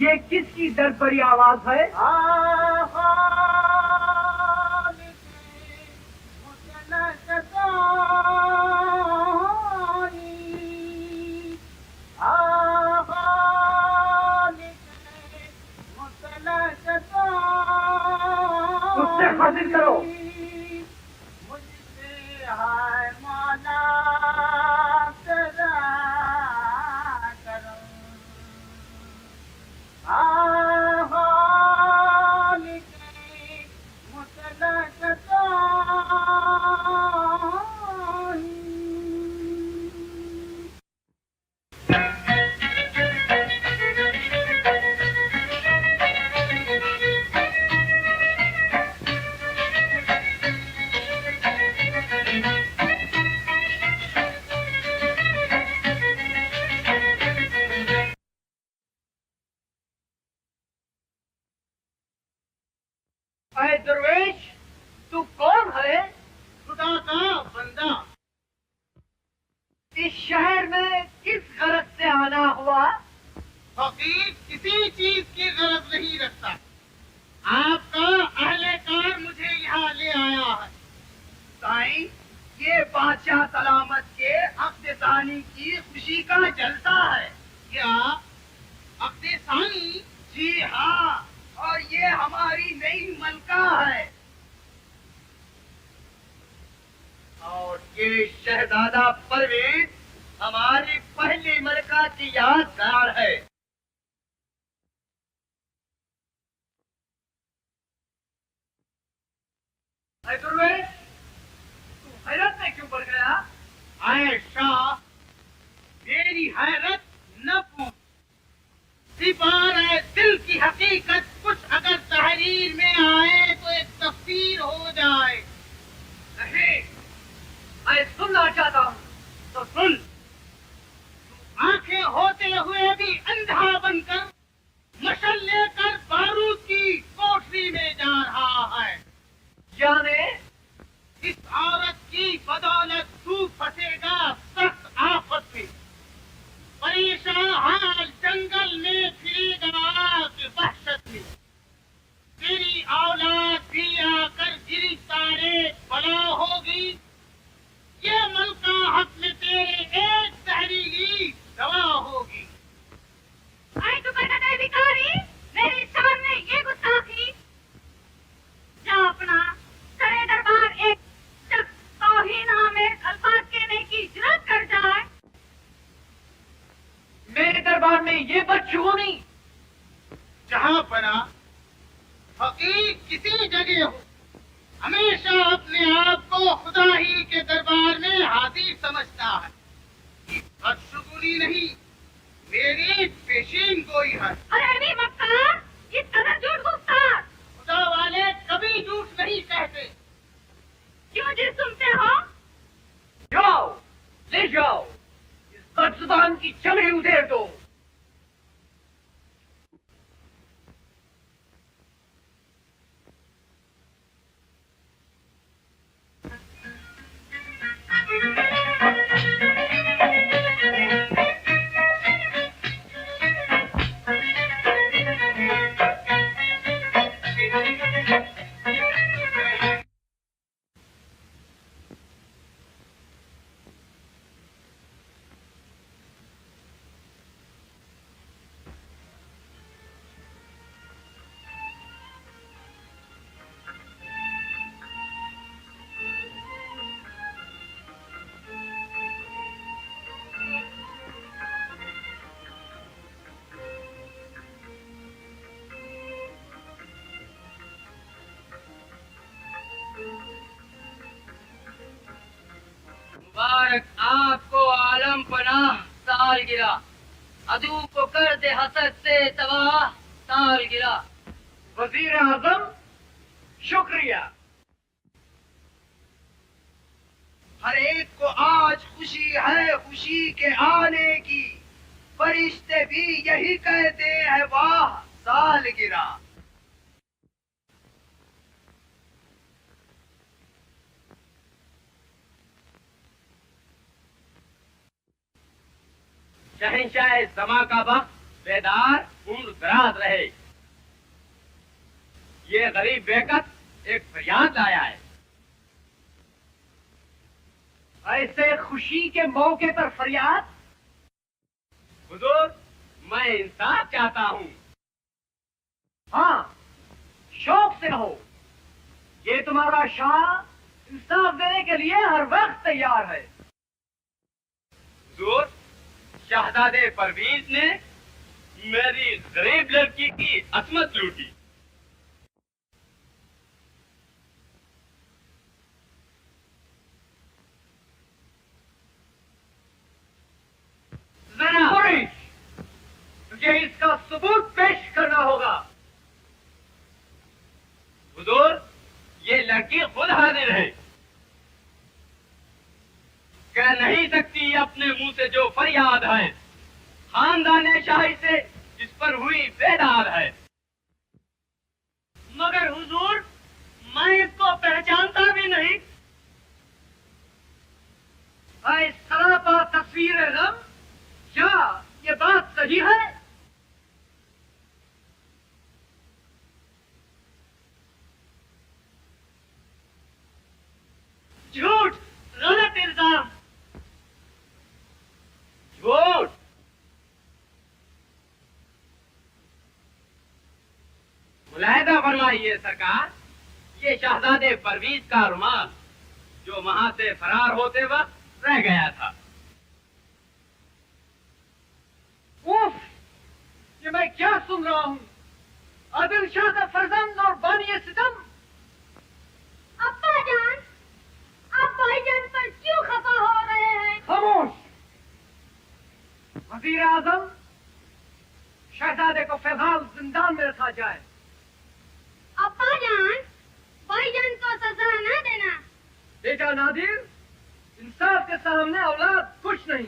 ये किसकी दरबरी आवाज है? उससे हाजिर करो। अरे दरवेश, तू कौन है? खुदा का बंदा। इस शहर में किस गरज से आना हुआ? फकीर किसी चीज की गरज नहीं रखता। आपका अहलेकार मुझे यहाँ ले आया है। साईं, ये बादशाह सलामत के अब्देसानी की खुशी का जलसा है। क्या अब्देसानी? जी हाँ, और ये हमारी नई मलका है। और ये शहजादा परवेज हमारी पहली मलका की यादगार है। दुर्वेश, तू हैरत में क्यों पड़ गया? आए शाह, मेरी हैरत न पूछ। सिपारे दिल की हकीकत कुछ अगर तहरीर में आए तो एक तफसीर हो जाए। नहीं, मैं सुनना चाहता हूँ। तो सुन। आंखें होते हुए भी अंधा बनकर मशल लेकर बारूद की कोठरी में जा रहा है। जाने इस औरत की बदौलत तू फंसेगा सख्त आफत में। परेशान हाल जंगल में फिरेगा कि वहशत में। तेरी औलाद भी आकर गिरी तारे बला होगी। ये मलका हक में तेरे एक तहरीरी दवा होगी। आए तो कहता है भिखारी, मेरे सामने ये गुस्ताखी। क्या अपना सरे दरबार एक शख्स तौहीन-आमेज़ अल्फाज कहने की जुर्रत कर जाए? मेरे दरबार में ये बदशगुनी। जहाँ बना फकीर किसी जगह हो, हमेशा अपने आप को खुदा ही के दरबार में हाजिर समझता है। बदशगुनी नहीं, मेरी पेशीन गोई है। अरे भी मक्कार, इस कदर झूठ गुफ्तार। खुदा वाले कभी झूठ नहीं कहते। क्यों जी सुनते हो? जाओ, ले जाओ, इस बदजुबान की चमड़ी उधेड़ दो। हाल गिरा, अदू को कर दे हसद से तबाह साल गिरा। वजीर आजम शुक्रिया। हर एक को आज खुशी है खुशी के आने की, फरिश्ते भी यही कहते हैं वाह साल गिरा। शहंशाह जमा का वक्त बेदार उम्र दराज रहे। ये गरीब बेकत एक फरियाद लाया है। ऐसे खुशी के मौके पर फरियाद? हुजूर, मैं इंसाफ चाहता हूँ। हाँ, शौक से हो। ये तुम्हारा शाह इंसाफ देने के लिए हर वक्त तैयार है। हुजूर, शहजादे परवीज ने मेरी गरीब लड़की की असमत लूटी। जरा तुझे इसका सबूत पेश करना होगा। हुजूर, ये लड़की खुद हाजिर है। कह नहीं सकती अपने मुंह से जो फरियाद है, खानदान शाही से इस पर हुई बेदाद है। मगर हुजूर, मैं इसको पहचानता भी नहीं। ऐ सरापा तस्वीर गम, क्या ये बात सही है? झूठ, गलत इल्जाम। झूठ। मुलाहिदा फरमाइए सरकार, ये शहजादे परवीज का रुमाल जो वहां से फरार होते वक्त रह गया था। उफ, ये मैं क्या सुन रहा हूँ? आदिल शाह का फर्जंद और बानी सितम। अब्बा जान, आप भाईजान पर क्यों खफा हो रहे हैं? खामोश। वजीर आजम, शहजादे को फिलहाल जिंदान में रखा जाए। अब्बा जान, भाईजान को सजा न देना। बेटा नादिर, इंसाफ के सामने औलाद कुछ नहीं।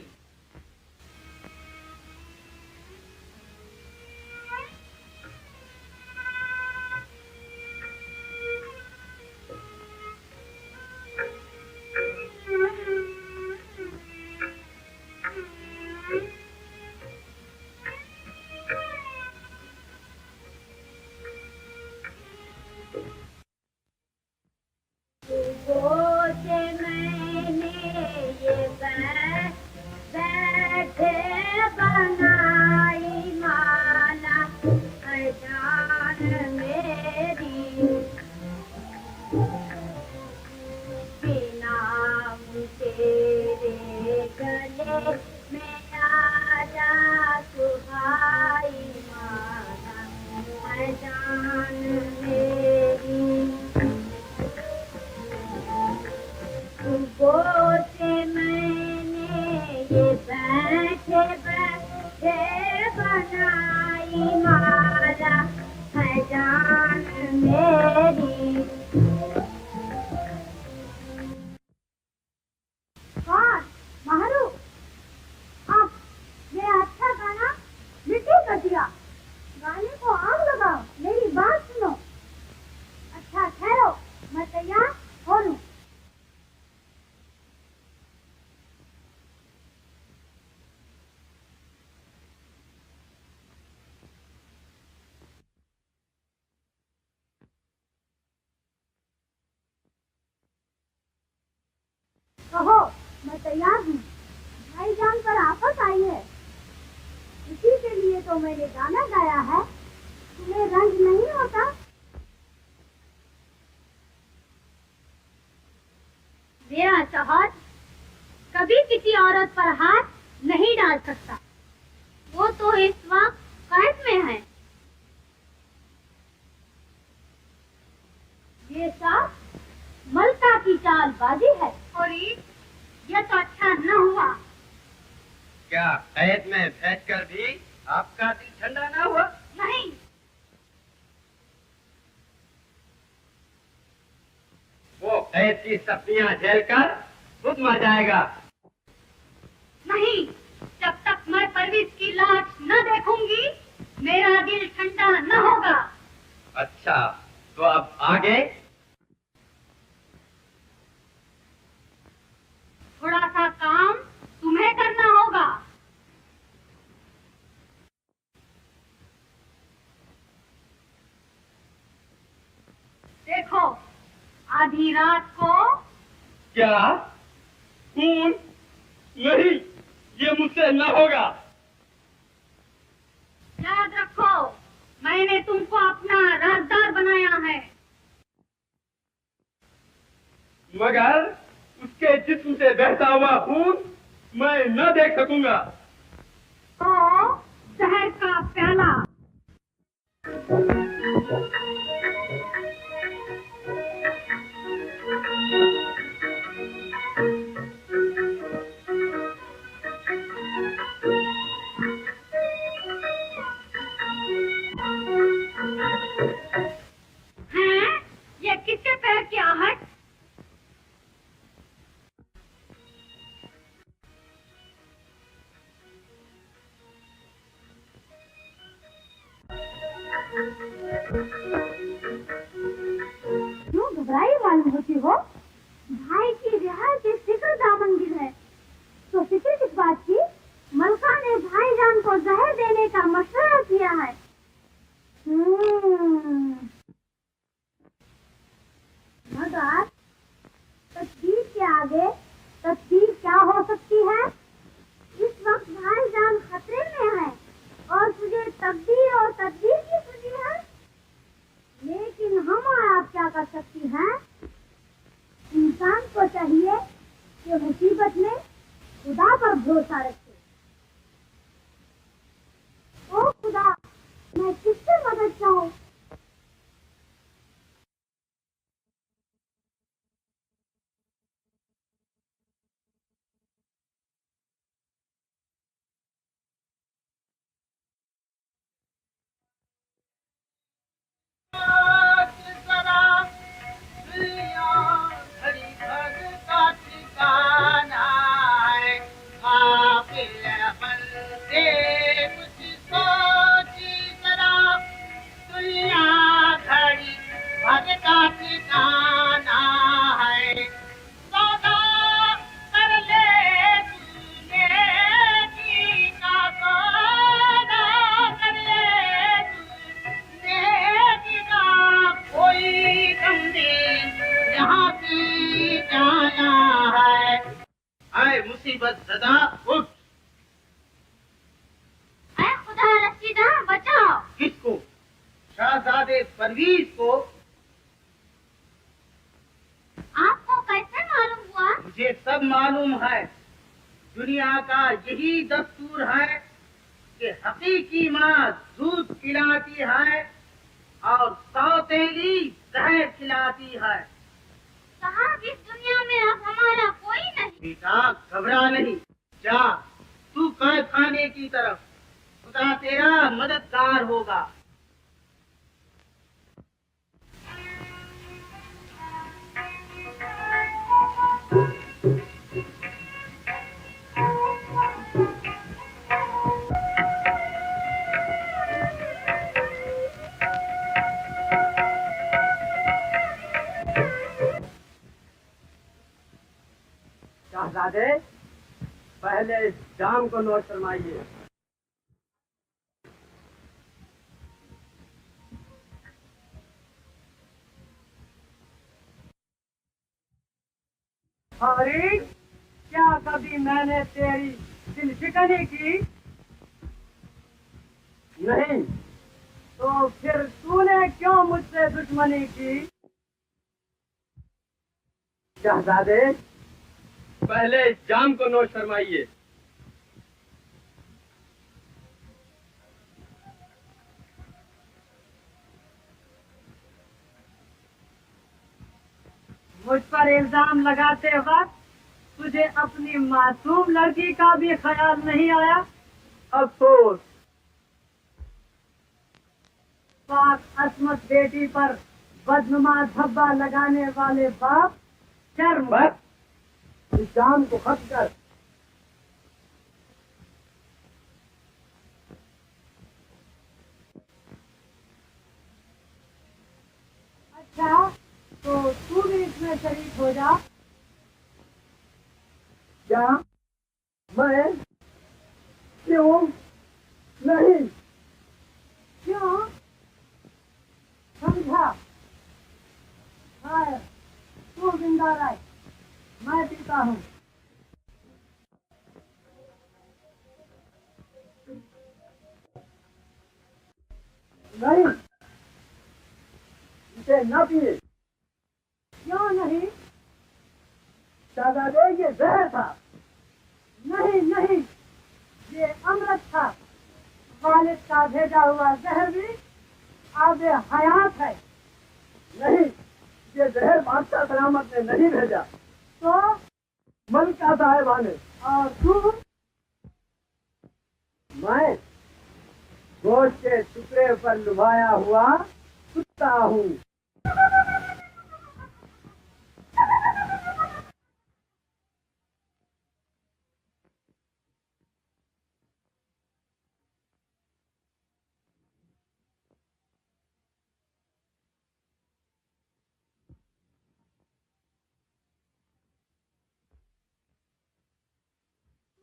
कहो, मैं तैयार हूँ। भाईजान पर आफत आई है, इसी के लिए तो मैंने गाना गाया है। तुम्हें रंज नहीं होता? मेरा शौहर कभी किसी औरत पर हाथ नहीं डाल सकता। वो तो इस वक्त कैद में है। ये सब मलका की चालबाजी है। और ये तो अच्छा न हुआ क्या कैद में बैठकर भी आपका दिल ठंडा ना हुआ? नहीं, वो कैद की सपनियां झेल कर खुद मर जाएगा। नहीं, जब तक मैं परवेज की लाश न देखूंगी मेरा दिल ठंडा न होगा। अच्छा, तो अब आगे? थोड़ा सा काम तुम्हें करना होगा। देखो, आधी रात को। क्या? खून? नहीं, ये मुझसे न होगा। याद रखो, मैंने तुमको अपना राजदार बनाया है। मगर उसके जिस्म से बहता हुआ खून मैं न देख सकूंगा। तो जहर का प्याला। हैं? ये किसके पैर की आहट? क्यों घबराई मालूम होती हो? भाई की रिहाई की फिक्र दामनगिर है। तो फिक्र किस बात की? मलका ने भाईजान को जहर देने का मशवरा किया है। मगर तकदीर के आगे तकदीर क्या हो सकती है? इस वक्त भाईजान खतरे में है और तुझे तकदीर और तकदीर की सुनी है। लेकिन हम और आप क्या कर सकती हैं? इंसान को चाहिए कि मुसीबत में खुदा पर भरोसा रखे। ओ खुदा, मैं किससे मदद चाहूं? मुसीबत ज़दा उठ। ऐ खुदा रशीदा, बचाओ। किसको? शहजादे परवीज को। आपको कैसे मालूम हुआ? मुझे सब मालूम है। दुनिया का यही दस्तूर है कि हकीकी माँ दूध खिलाती है और सौतेली जहर खिलाती है। साहब, इस दुनिया में अब हमारा कोई नहीं। बेटा घबरा नहीं, जा तू कैद खाने की तरफ। खुदा तेरा मददगार होगा। शहजादे, पहले इस जाम को नोट फरमाइए। अरे, क्या कभी मैंने तेरी दिलशिकनी की? नहीं। तो फिर तूने क्यों मुझसे दुश्मनी की? शहजादे, पहले इस जाम को नोट फरमाइए। मुझ पर इल्जाम लगाते वक्त तुझे अपनी मासूम लड़की का भी ख्याल नहीं आया? अफसोस। पाक असमत बेटी पर बदनुमा धब्बा लगाने वाले बाप शर्म। बस इस काम को खत्म कर। अच्छा, तो तू भी इसमें शरीक हो जा। क्या मैं? क्यों नहीं? क्यों? समझा? हाँ, तू जिंदा रह, मैं पीता हूँ। नहीं, इसे न पिए। क्यों नहीं? दादाजी ये जहर था। नहीं नहीं, ये अमृत था। वालिद का भेजा हुआ जहर भी आगे हयात है। नहीं, ये जहर बादशाह सलामत ने नहीं भेजा, तो मलिका साहिबा ने। और तू? मैं गोश्त के टुकड़े पर लुभाया हुआ कुत्ता हूँ।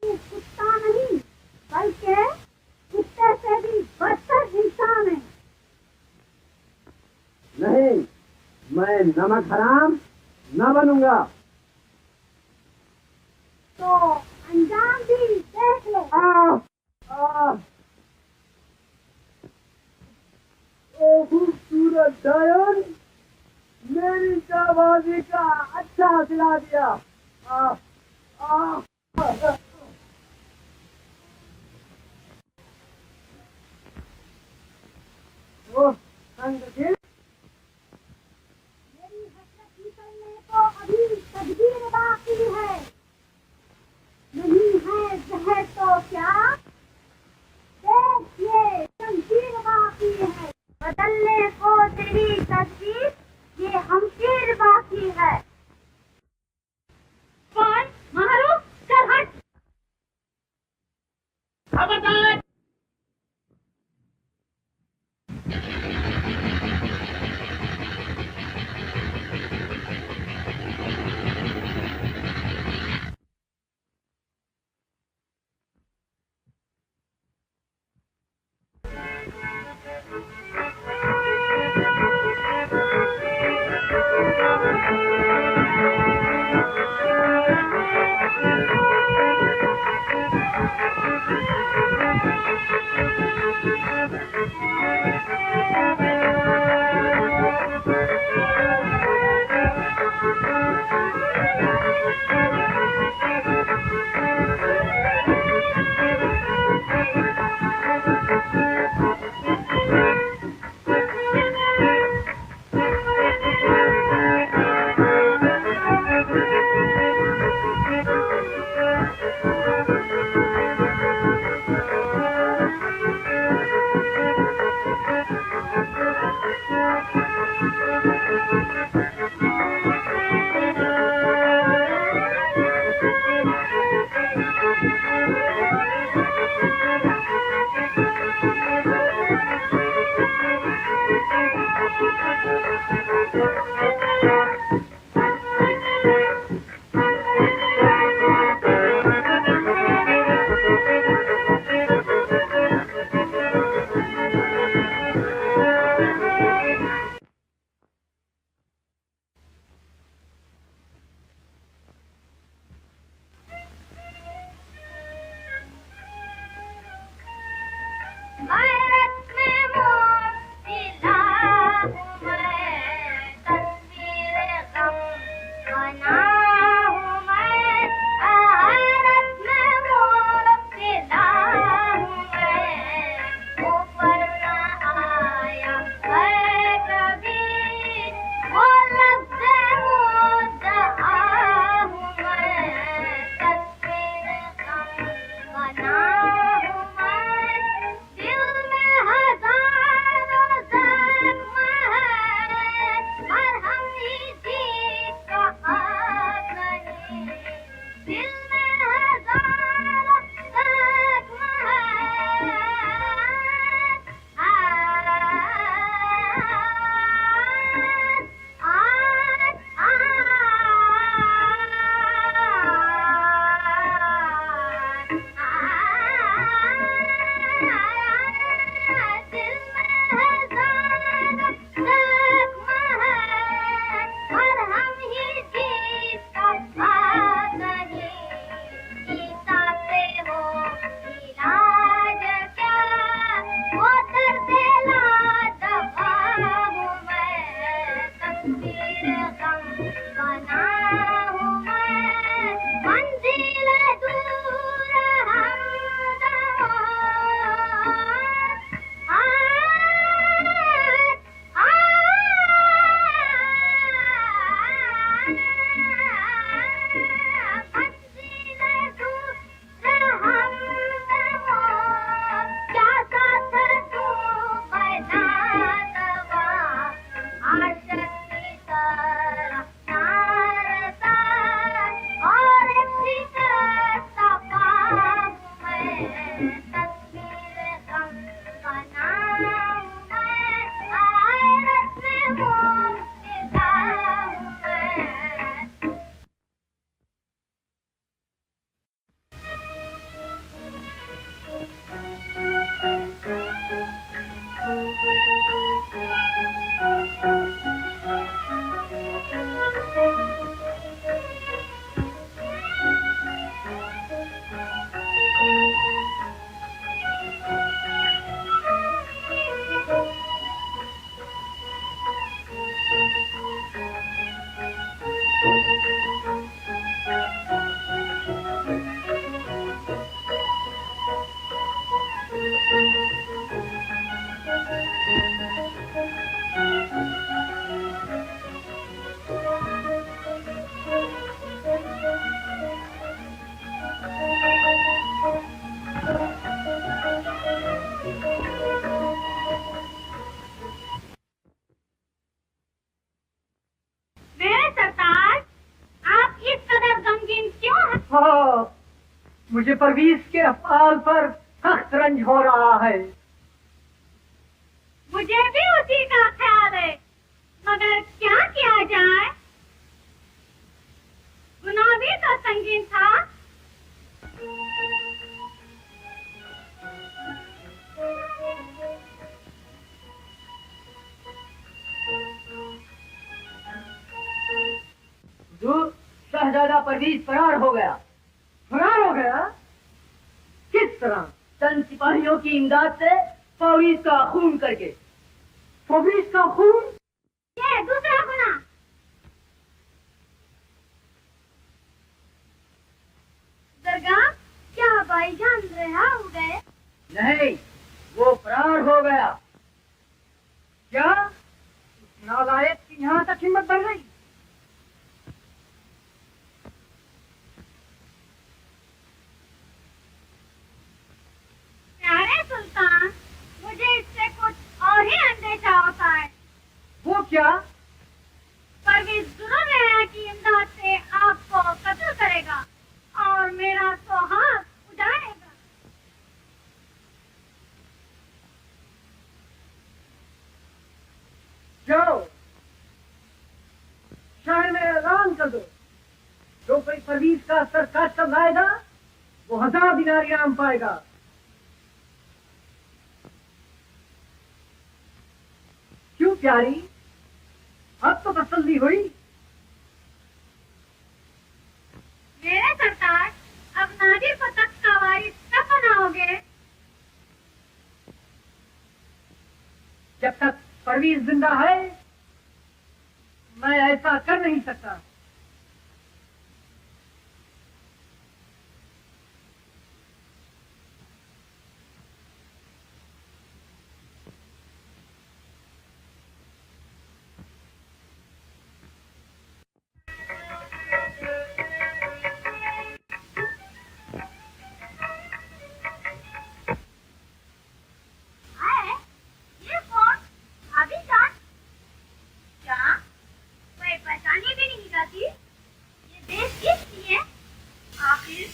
कुत्ता नहीं, बल्कि कुत्ते से भी बदतर इंसान है। नहीं, मैं नमक हराम न बनूंगा। तो अंजाम भी देख ले। ओ खूबसूरत डायन, मेरी जाबाजी का अच्छा सिला दिया। ओ संगठित, मेरी हसरत निकलने को अभी तदबीर बाकी है। नहीं है जहर तो क्या, देख ये शमशीर बाकी है। बदलने को तेरी तदबीर, ये हमशीर बाकी है। कौन? मारो, चल हट। खबरदार! गैरत में मोतीला हूँ मैं, तस्वीर हाँ, मुझे परवीज के अफआल पर सख्त रंज हो रहा है। मुझे भी उसी का ख्याल है, मगर क्या किया जाए? गुनाह भी तो संगीन था। हुजूर, शहजादा परवीज फरार हो गया। फरार हो गया? किस तरह? चंद सिपाहियों की इमदाद से परवीज का खून करके। परवीज का खून? ये दूसरा गुनाह। दरगाह, क्या भाईजान रिहा हो गए? नहीं, वो फरार हो गया। क्या उस नालायक की यहाँ तक हिम्मत बढ़ गई? प्यारे सुल्तान, मुझे इससे कुछ और ही अंदेशा होता है। वो क्या? परवीज जुर्म की इमदाद से आपको कत्ल करेगा और मेरा सुहाग उजाड़ेगा। जाओ, शहर में ऐलान कर दो, जो कोई परवीज का सर काट कर लाएगा वो 1000 दिनार इनाम पाएगा। क्यों प्यारी, अब तो तसल्ली हुई? मेरे सरकार, अब नादिर को तख्त का वारिस कब बनाओगे? जब तक परवीज जिंदा है मैं ऐसा कर नहीं सकता। ये कौन? अभी जान? क्या मैं पहचानी भी नहीं जाती? ये देश किसकी है? आखिर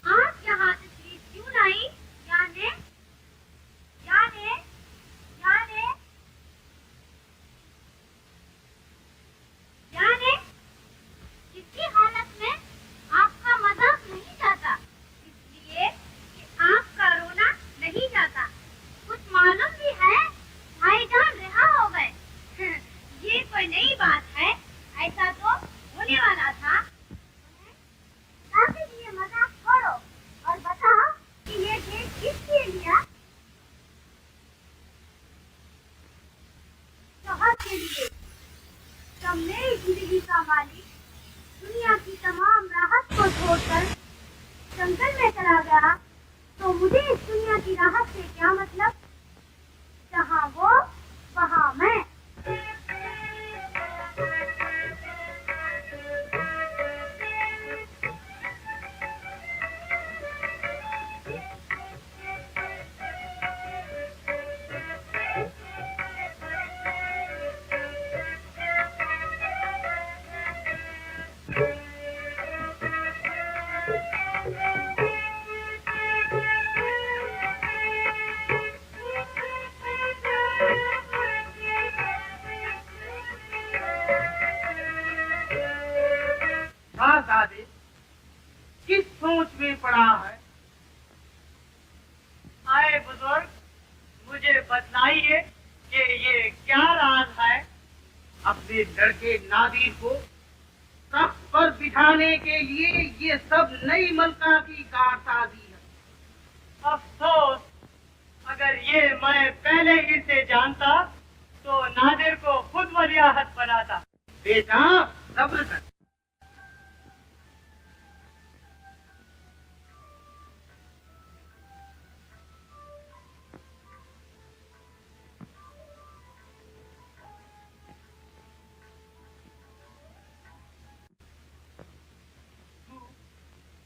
आप यहाँ तशरीफ क्यों लाई? याने याने याने याने किसी हालत में आपका मजाक नहीं जाता, इसलिए कि आपका रोना नहीं जाता। कुछ मालूम भी है, भाईजान रिहा हो गए। ये कोई नई बात है, ऐसा तो होने वाला था। आखिर ये मजाक छोड़ो और बताओ कि ये देश किसके लिए? शोहर के लिए। जब मेरी जिंदगी का मालिक दुनिया की तमाम राहत को छोड़कर जंगल में चला गया, तो मुझे इस दुनिया की राहत से क्या मतलब? जहाँ वो वहाँ मैं। दादी किस सोच में पड़ा है? आए बुजुर्ग, मुझे बतलाइए कि ये क्या राज है? अपने लड़के नादिर को तख्त पर बिठाने के लिए ये सब नई मलका की कारसाजी है। अफसोस, अगर ये मैं पहले ही से जानता तो नादिर को खुद वलियाहत बनाता। बेटा सब्र कर।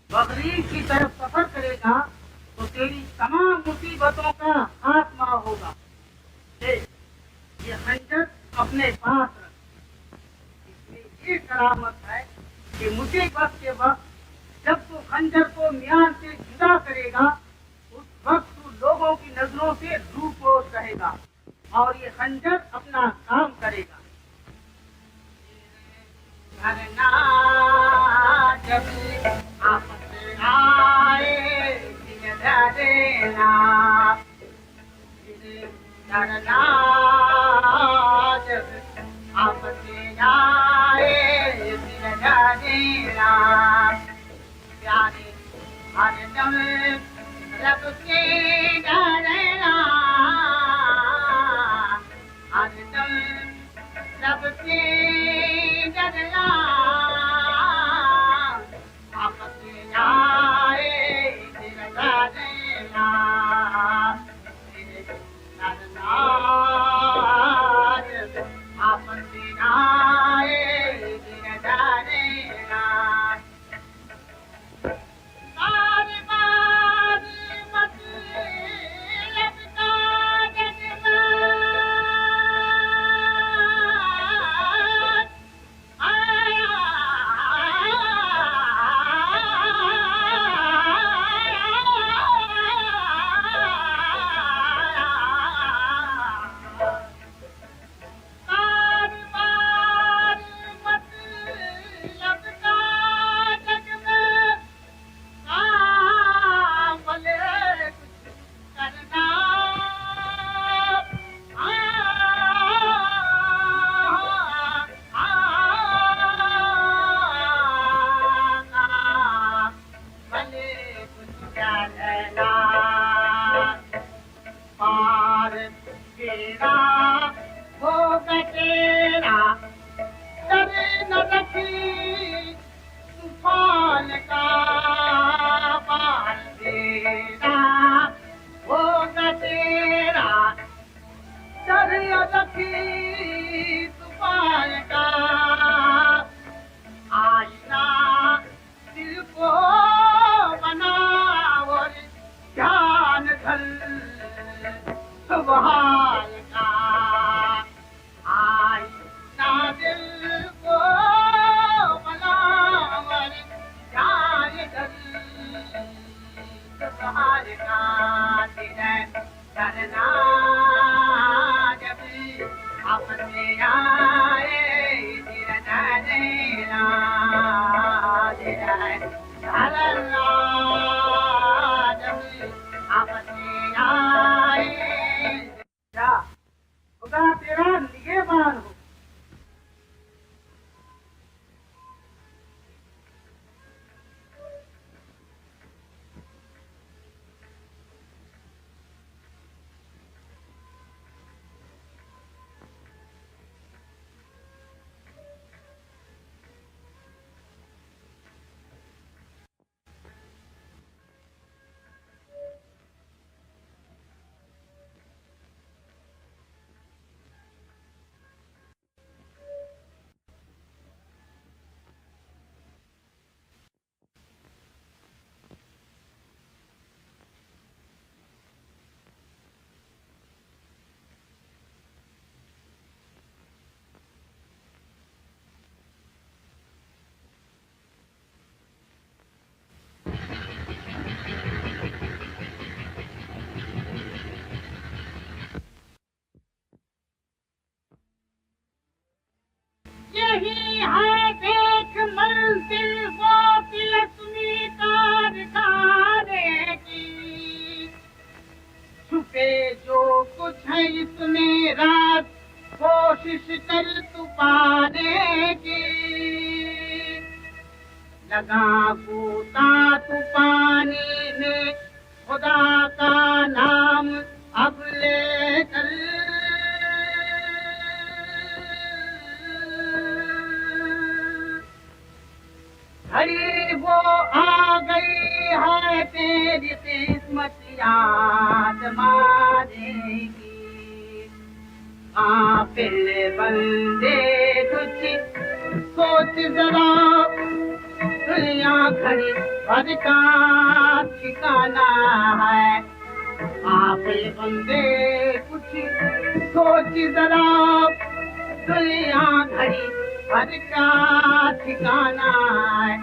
बगरीब की तरफ सफर करेगा तो तेरी तमाम मुसीबतों का खात्मा होगा। देख, ये खंजर अपने पास रख। इसमें ये करामत है कि मुसीबत के वक्त जब तू खंजर को म्यान से जुदा करेगा उस वक्त तू लोगों की नजरों से रूपोश रहेगा और ये खंजर अपना काम करेगा। धरना जब आपस आए दिन धरना, धरना जब आपस आए दिन धरना, प्यारे हरदम रब के डरना, हरदम रब के डरना, आपस आए दिल डरना, डरना आपस आए दिल डरना। खुदा तेरा निगहबान हो। यही है देख मंजिल वो तिलस्मी कारखाने की, छुपे जो कुछ है इसमें रात कोशिश कर तू पाने की, लगा कूदा तू पानी में खुदा का नाम अब लेकर, घड़ी वो आ गई है तेरी किस्मत याद मारेगी। फिर बंदे कुछ सोच जरा, दुनिया घड़ी भर का ठिकाना है। फिर बंदे कुछ सोच जरा, दुनिया घड़ी भर का ठिकाना है।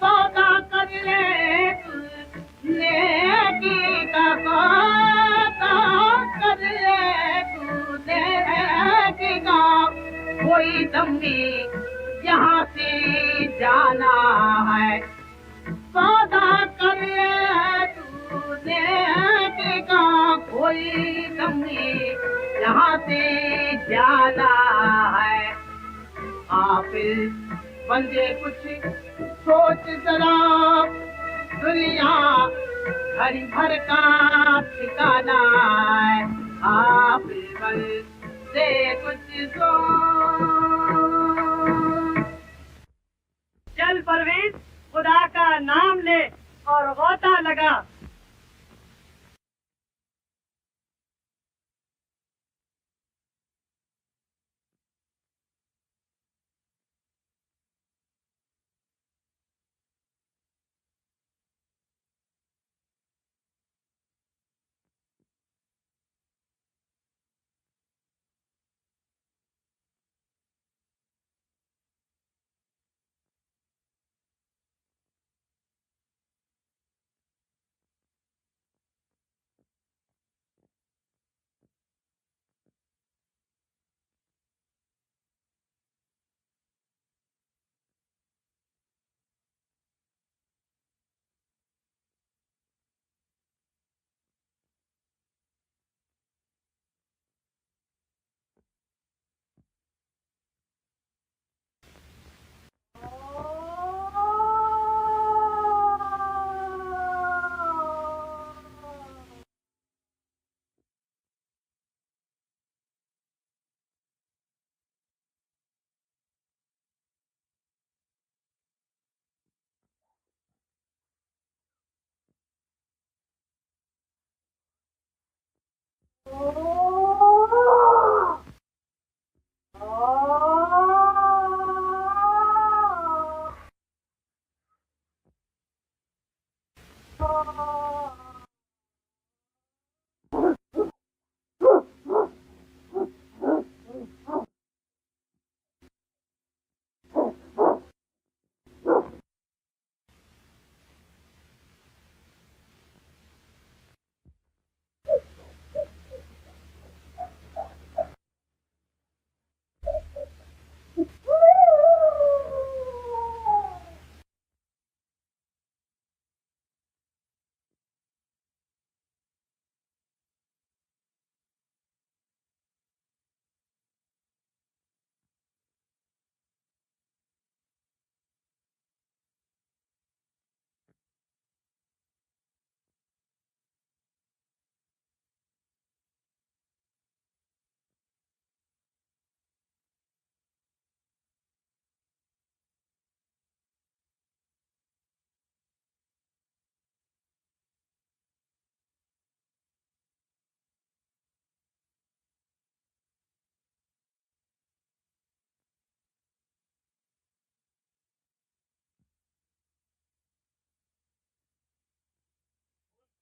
सौदा कर ले तू नेकी का सौदा कर ले तू नेकी का कोई दम नहीं यहाँ से जाना है सौदा कर ले तू नेकी का कोई दम नहीं यहाँ से जाना है हाफिज बंदे कुछ सोच जरा दुनिया घड़ी भर का ठिकाना है हाफिज बंदे कुछ सोच चल परवीन, खुदा का नाम ले और गोता लगा।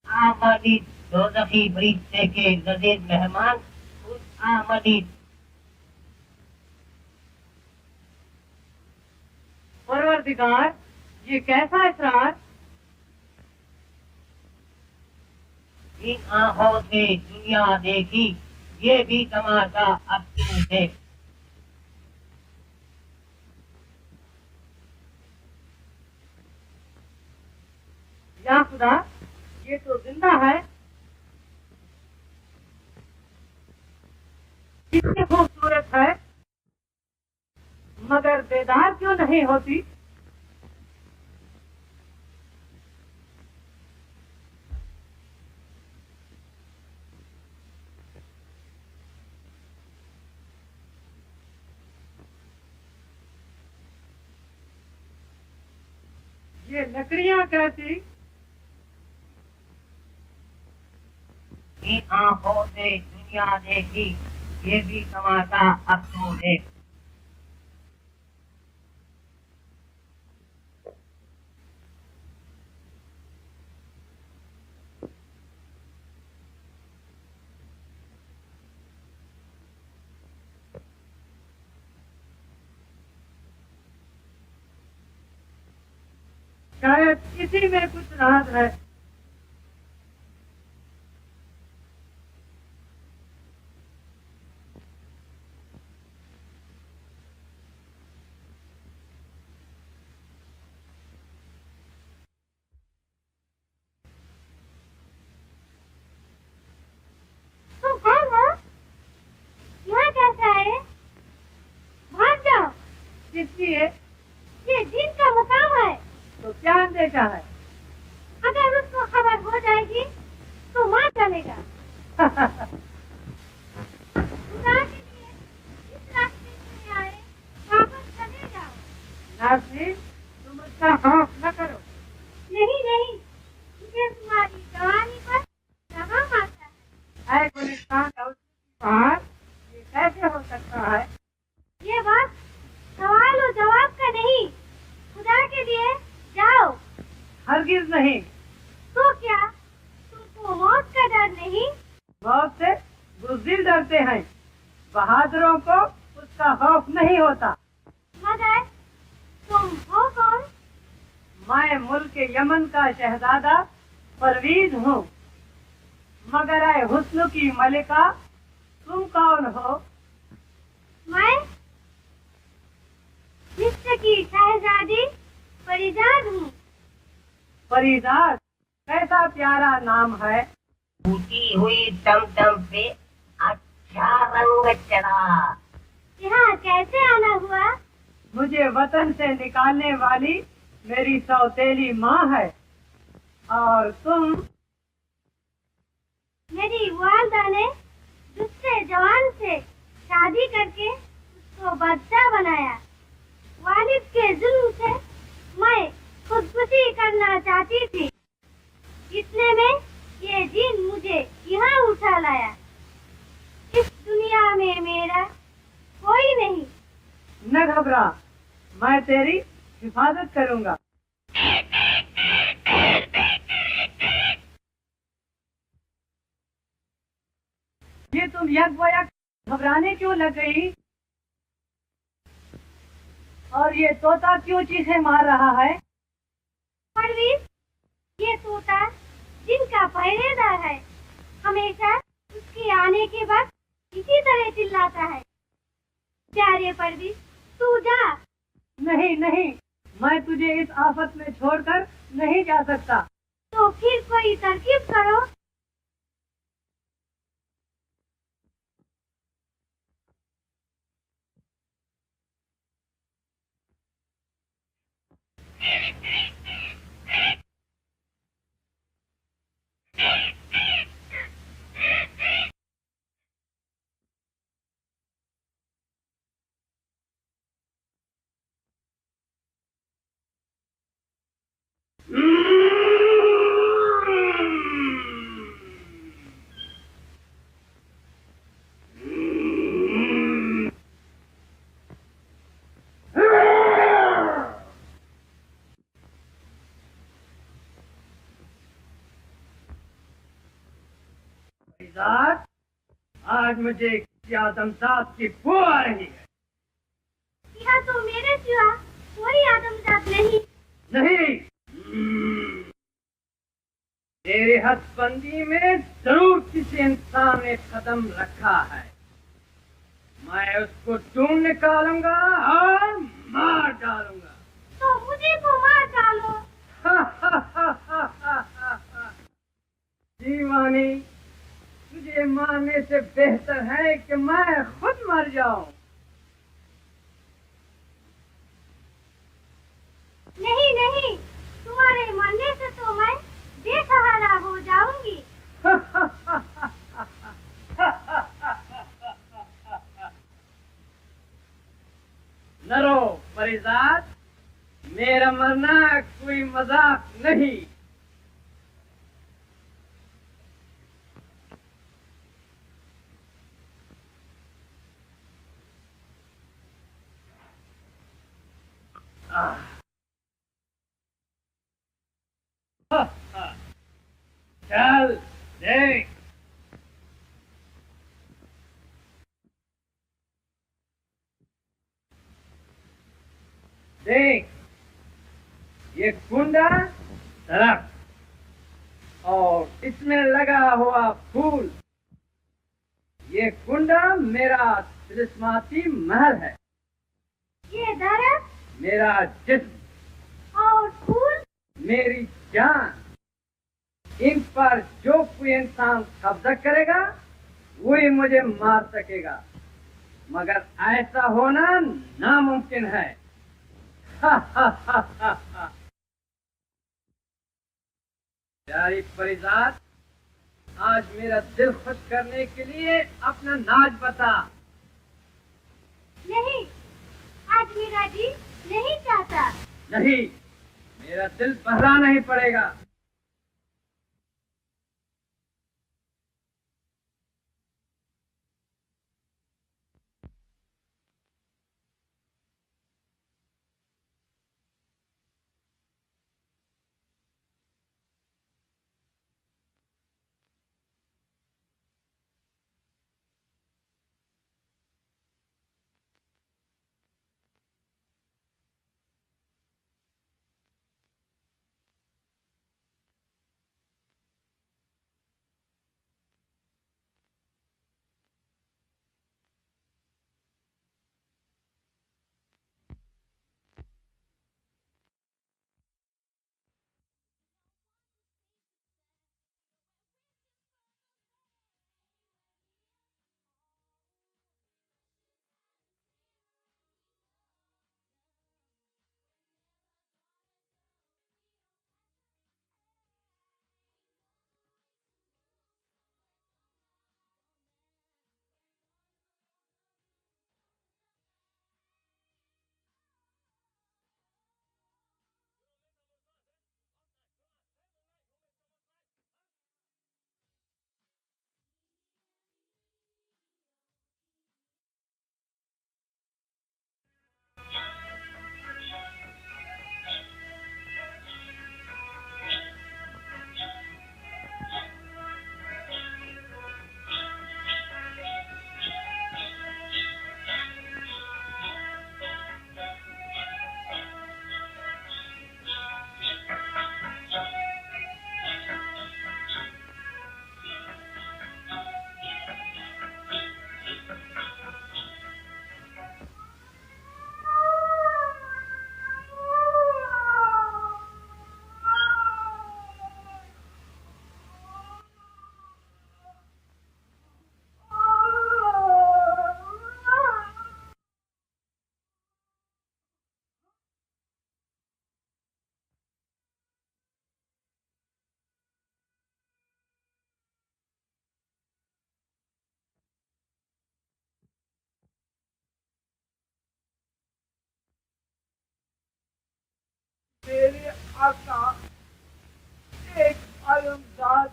आमदीद दोज़खी फरिश्ते के लजीज मेहमान खुश आमदीद। परवरदिगार, ये कैसा इसरार? इन आंखों से दुनिया देखी, ये भी तमाशा अब तू देख। या खुदा, ये तो जिंदा है। कितनी खूबसूरत है, मगर बेदार क्यों नहीं होती? ये लकड़ियां कैसी? इन आंखों से दुनिया देखी, ये भी तमाशा अब तू देख। शायद इसी में कुछ राज है। तुम कौन हो? यहाँ कैसे आए? भाग जाओ। इसलिए ये जिन का मुकाम है। तो क्या अंदेशा है? अगर उसको खबर हो जाएगी तो मार डालेगा। खुदा के लिए इस रास्ते से आए, वापस चले जाओ। नाज़रीन, तुम उसका खौफ न करो। नहीं नहीं, मुझे तुम्हारी जवानी पर जवाब आता है। ऐ गुलिस्तान का पहाड़, ये कैसे हो सकता है? ये बात सवाल और जवाब का नहीं। खुदा के लिए जाओ। हरगिज नहीं। तो क्या तुमको मौत का डर नहीं? मौत से बुज़दिल डरते हैं, बहादुरों को उसका खौफ नहीं होता। मगर तुम हो कौन? मैं मुल्क यमन का शहजादा परवीज हूँ। मगर ऐ हुस्न की मलिका, तुम कौन हो? मैं मिस्र की शहजादी परिजाद हूँ। फरीदाद, कैसा प्यारा नाम है। टूटी हुई टमटम पे अच्छा रंग चढ़ा। यहाँ कैसे आना हुआ? मुझे वतन से निकालने वाली मेरी सौतेली माँ है। और तुम? मेरी वालदा ने दूसरे जवान से शादी करके उसको बच्चा बनाया। वालिद के जुल्म से मैं खुदकुशी करना चाहती थी। इतने में ये जिन मुझे यहाँ उठा लाया। इस दुनिया में मेरा कोई नहीं। न घबरा, मैं तेरी हिफाजत करूंगा। ये तुम यक घबराने क्यों लग गई? और ये तोता क्यों चीखें मार रहा है? परवीज, ये तोता जिनका पहरेदार है। हमेशा उसके आने के बाद इसी तरह चिल्लाता है। प्यारे परवीज, तू जा। नहीं नहीं, मैं तुझे इस आफत में छोड़कर नहीं जा सकता। तो फिर कोई तरकीब करो। फरीदाद, आज मुझे किसी आदमजात की बू आ रही है। यहाँ तो मेरे सिवा कोई आदमजात नहीं। नहीं, तेरे हथबंदी में जरूर किसी इंसान ने कदम रखा है। मैं उसको ढूंढ निकालूंगा और मार डालूंगा। तो मुझे तो मार डालो। दीवानी, तुझे मारने से बेहतर है कि मैं खुद मर जाऊं। नहीं नहीं, तुम्हारे मरने से तो मैं बेसहारा हो जाऊंगी। न रो फरीदाद, मेरा मरना कोई मजाक नहीं। चल देख, देख, ये कुंडा दरख्त और इसमें लगा हुआ फूल, ये कुंडा मेरा तिलिस्माती महल है। ये दरख्त मेरा जिस्म और फूल मेरी जान। इन पर जो कोई इंसान कब्जा करेगा वही मुझे मार सकेगा, मगर ऐसा होना नामुमकिन है। प्यारी परिजात, आज मेरा दिल खुश करने के लिए अपना नाच बता। नहीं, आज मेरा जी नहीं चाहता। नहीं, मेरा दिल बहरा नहीं पड़ेगा। मेरे आका, एक आलमजाद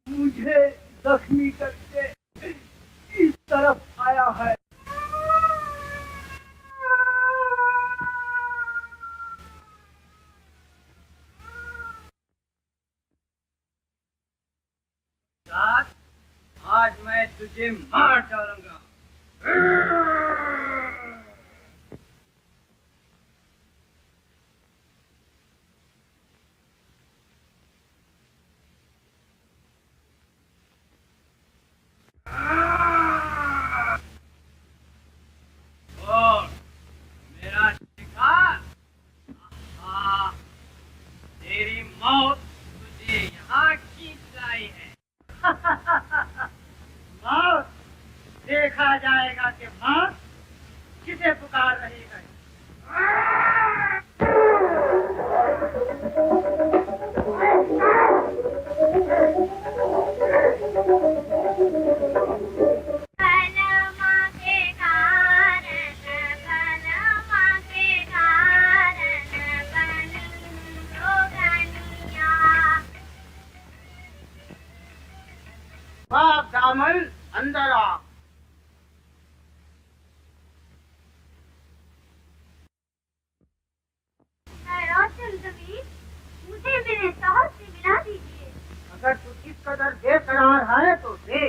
मुझे जख्मी करके इस तरफ आया है। आज मैं तुझे मार डालूंगा। और मेरा शिकार, हाँ, तेरी मौत तुझे यहाँ खींच लाई है। मौत, देखा जाएगा कि मौत किसे पुकार रही है। बाप दामन अंदर आ। मुझे मेरे साहब से मिला दीजिए। अगर तू इस कदर बेकरार है तो दे।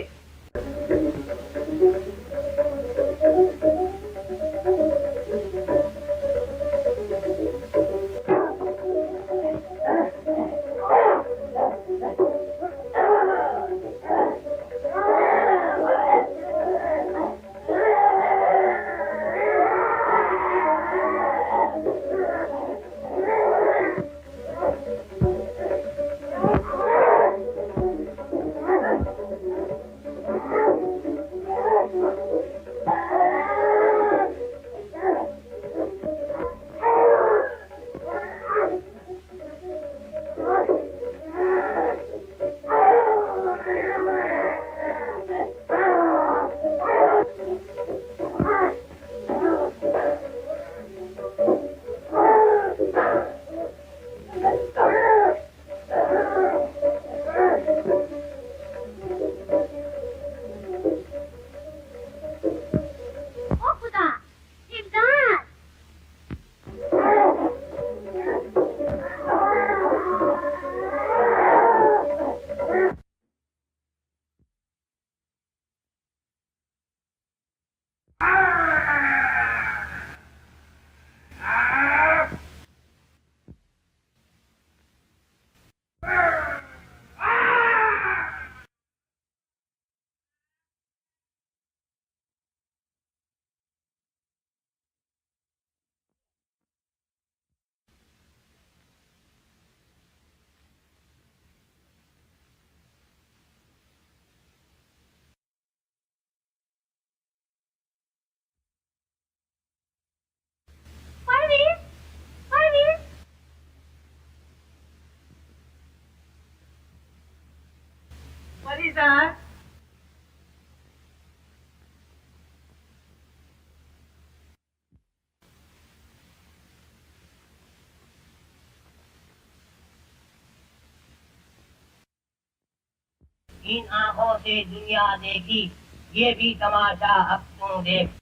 लिखता है? इन आंखों से दुनिया देखी, ये भी तमाशा अब तू देख।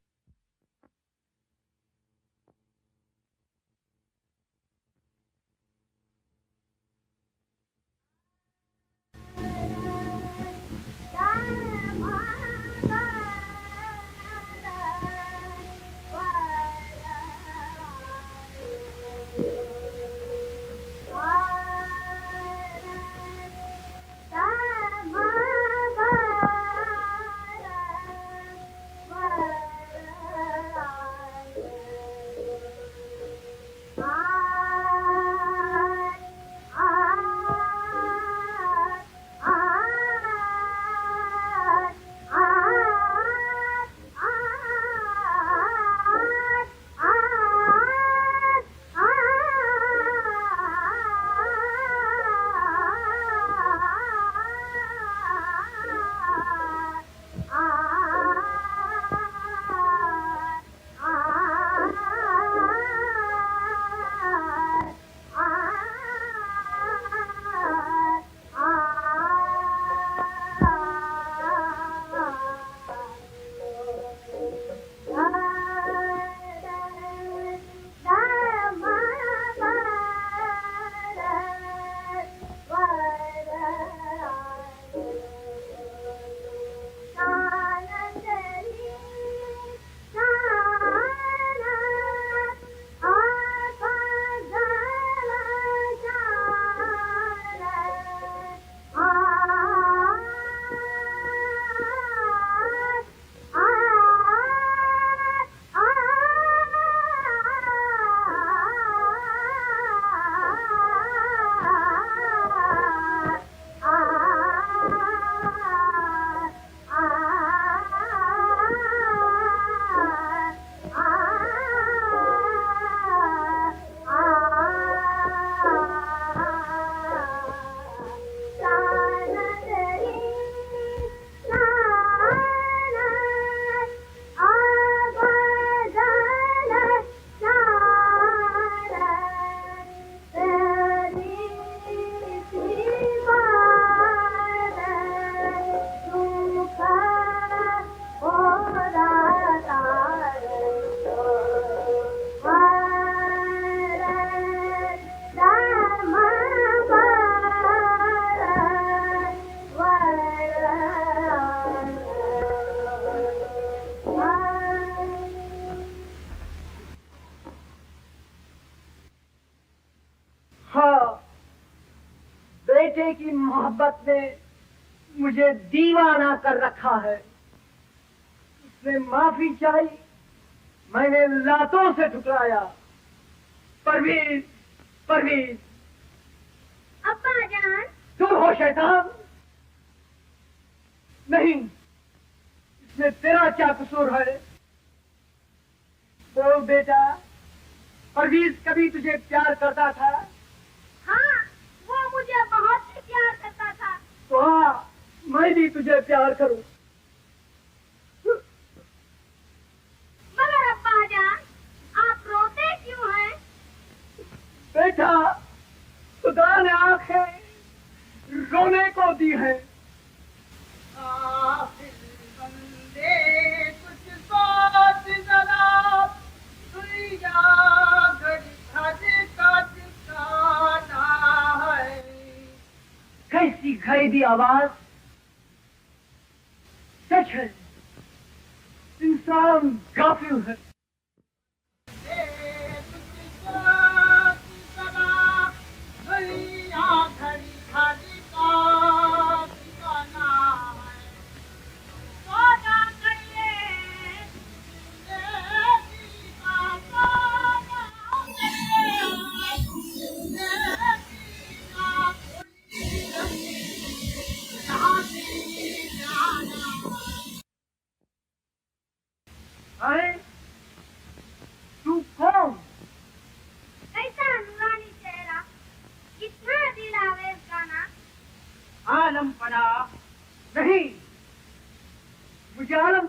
बेटे की मोहब्बत ने मुझे दीवाना कर रखा है। उसने माफी चाही, मैंने लातों से ठुकराया। परवीज, परवीज। अब्बा जान। दूर हो शैतान। नहीं, इसमें तेरा क्या कसूर है? बोल बेटा, परवीज कभी तुझे प्यार करता था? हाँ, वो मुझे बहुत ही प्यार करता था। तो हाँ, मैं भी तुझे प्यार करूं। मगर अब्बा जान, आप रोते क्यों हैं? बेटा, खुदा ने आंखें रोने को दी है। कैसी घरेदी आवाज! सच है, इंसान गाफिल है।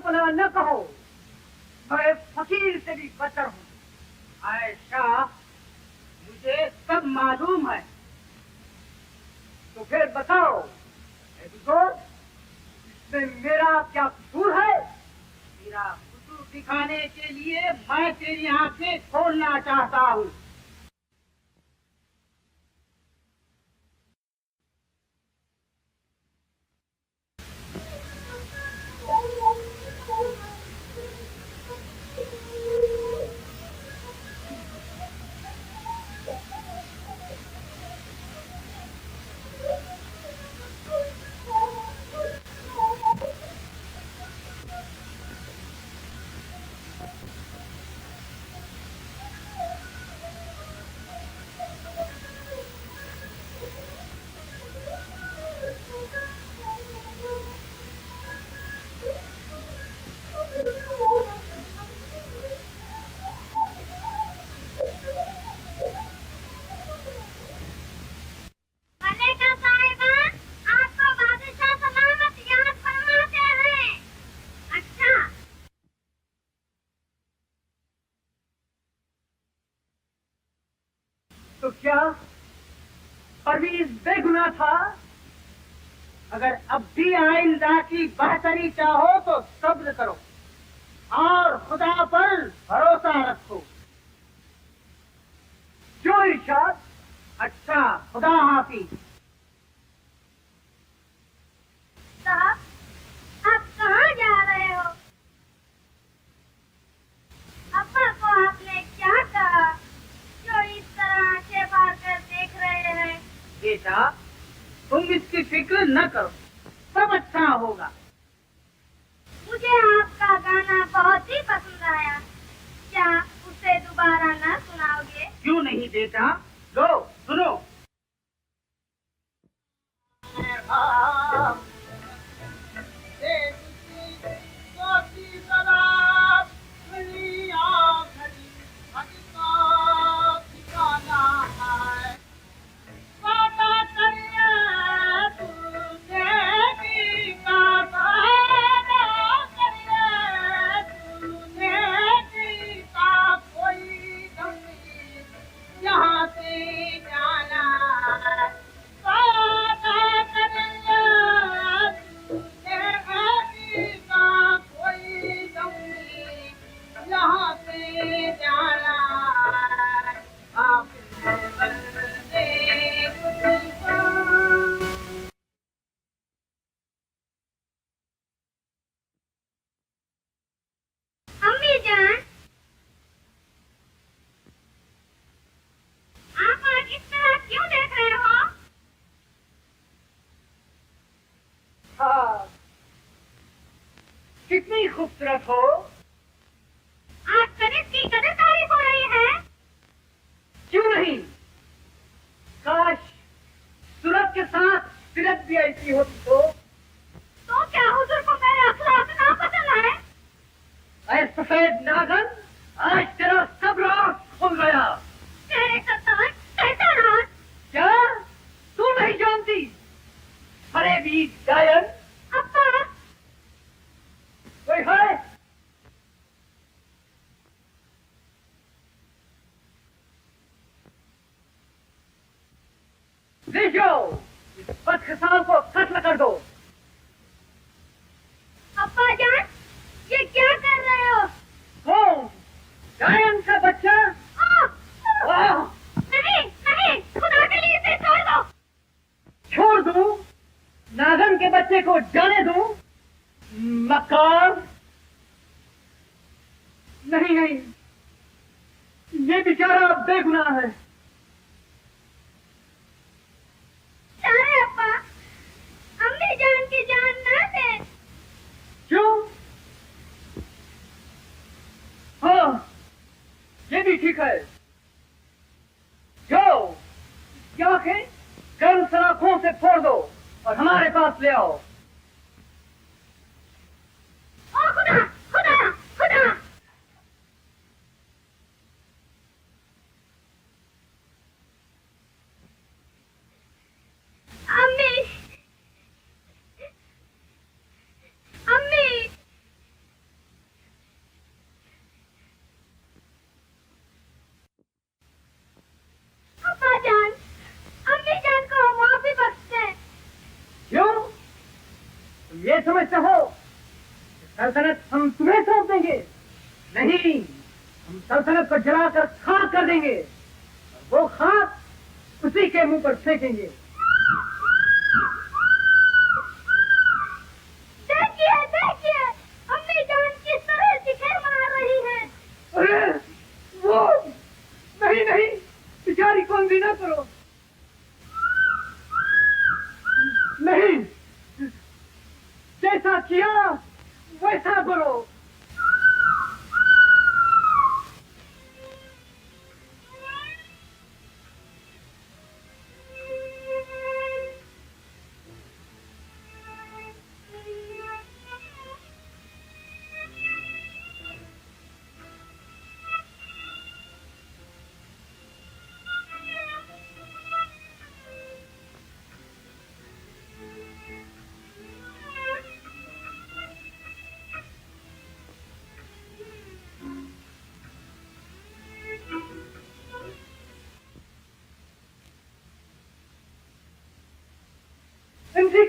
अपना न कहो, मैं फकीर से भी बदतर हूँ। आयशा, मुझे सब मालूम है। तो फिर बताओ इसमें मेरा क्या कसूर है? मेरा कसूर दिखाने के लिए मैं तेरी आंखें खोलना चाहता हूँ। मलिका साहिबा, आपको बादशाह सलामत याद फरमाते हैं। अच्छा, तो क्या परवीज बेगुनाह था? अगर अब भी आइंदा की बेहतरी चाहो तो सब्र करो और खुदा पर भरोसा रखो। जो इरशाद। अच्छा, खुदा हाफिज। साहब, आप कहाँ जा रहे हो? अब्बा को आपने क्या कहा जो इस तरह आंखें फाड़ कर देख रहे हैं? बेटा, तुम इसकी फिक्र न करो, सब अच्छा होगा। मुझे आपका गाना बहुत ही पसंद आया। क्या उसे दोबारा न सुनाओगे? क्यों नहीं बेटा, लो सुनो। अम्मी जान, आप आज इस तरह क्यों देख रहे हो? हाँ, कितनी खूबसूरत हो। आज कनिष्क की कदर तारीफ हो रही है। क्यों नहीं? काश सूरत के साथ सीरत भी ऐसी होती तो क्या हुजूर को मेरे अखलाक ना पसंद है? ऐ सफेद नागन, आज तेरा सब राज खुल गया। तेरे शैतान, कैसा राज? क्या तू नहीं जानती? अरे भी गायन अब्बा, कोई है? ले जाओ, इस बदकिस्मत को कत्ल कर दो। अब्बा जान, ये क्या कर रहे हो? कौन? गायन का बच्चा? आह! नहीं नहीं, खुदा के लिए इसे छोड़ दो। छोड़ दूं? नागन के बच्चे को जाने दूं? मक्कार! नहीं नहीं, ये बेचारा बेगुनाह है। अरे अब्बा, अम्मी जान की जान ना दे। क्यों? हाँ, ये भी ठीक है। जाओ, क्या आंखें गर्म सलाखों से फोड़ दो और हमारे पास ले आओ। ओ खुदा, खुदा, खुदा! अम्मी, अम्मी, ये समझते हो सल्तनत हम तुम्हें सौंप देंगे? नहीं, हम सल्तनत को जलाकर खाक कर देंगे और वो खाक उसी के मुंह पर फेंकेंगे। देखिए देखिए, अम्मी जान किस तरह जिक्र मार रही है। अरे वो नहीं नहीं, बेचारी को अंधी ना करो। नहीं, जैसा किया वैसा करो।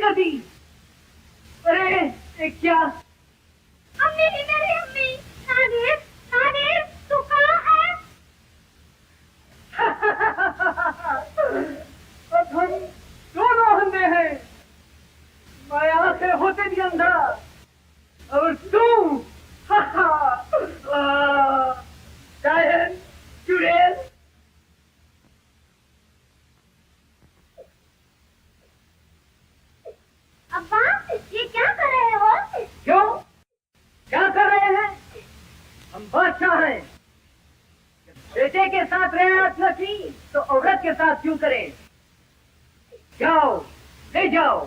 कर दी। अरे ये क्या? अम्मी, मेरी अम्मी। नादिर, नादिर, तू कहाँ है? अब हम दोनों अंधे हैं। मैं आंखें होते भी अंधा और तू शायद चुड़ैल। अब्बा, ये क्या कर रहे हो? क्यों? क्या कर रहे हैं? हम बादशाह हैं। बेटे के साथ रियायत न की तो औरत के साथ क्यों करें? जाओ, ले जाओ,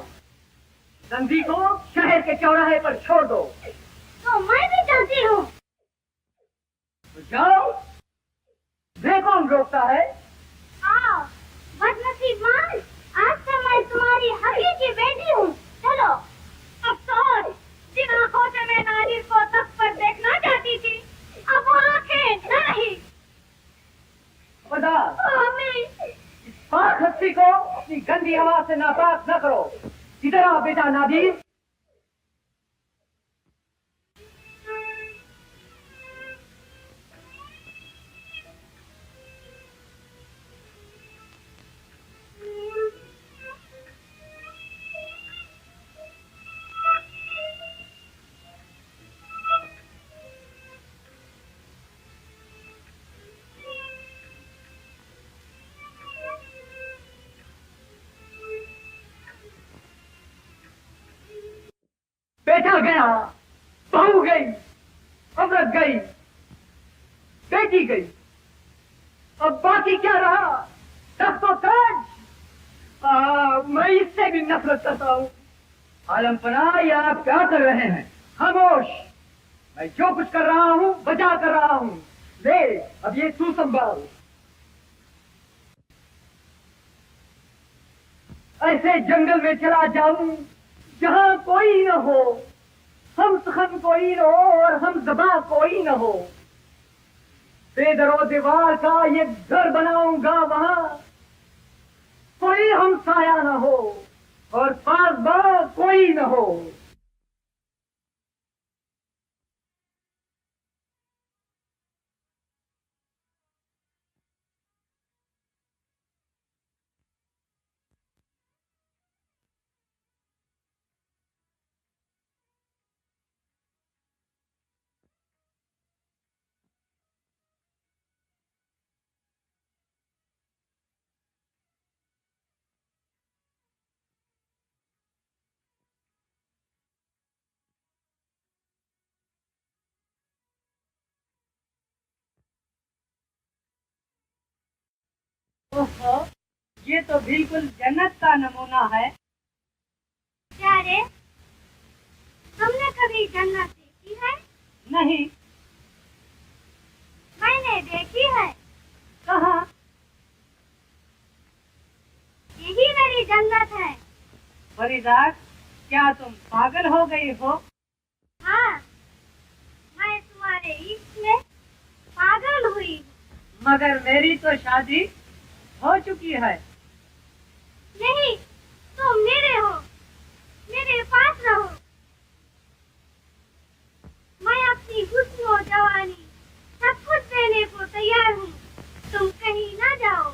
संधि को शहर के चौराहे पर छोड़ दो। तो मैं भी चलती हूँ। तो जाओ, मैं कौन रोकता है? आओ, बदनसीब माँ, आज से मैं तुम्हारी हरी की बेटी हूँ। चलो। अफसोस, जिन आंखों से मैं नादिर को तख्त पर देखना चाहती थी, अब वो आंखें नहीं। अम्मी, इस पाक हस्ती को अपनी गंदी आवाज से नापाक न करो। इधर आओ बेटा नादिर। बेटा गया, बहू गई, औरत गई, बेटी गई, अब बाकी क्या रहा? तख्त और ताज। मैं इससे भी नफरत करता हूँ। आलमपना, ये आप क्या कर रहे हैं? खामोश। मैं जो कुछ कर रहा हूँ बचा कर रहा हूँ। ले, अब ये तू संभाल। ऐसे जंगल में चला जाऊं जहां कोई न हो, हम सखन कोई न हो और हम जबा कोई न हो। बेदरो दीवार का ये घर बनाऊंगा, वहां कोई हम साया न हो और पासबा कोई न हो। ओहो, ये तो बिल्कुल जन्नत का नमूना है। क्या रे? तुमने कभी जन्नत देखी है? नहीं। मैंने देखी है। कहाँ? यही मेरी जन्नत है। फरीदार, क्या तुम पागल हो गई हो? हाँ, मैं तुम्हारे इश्क में पागल हुई। मगर मेरी तो शादी हो चुकी है। नहीं, तुम मेरे हो, मेरे पास रहो। हुस्न और जवानी सब कुछ देने को तैयार हूँ। तुम कहीं ना जाओ,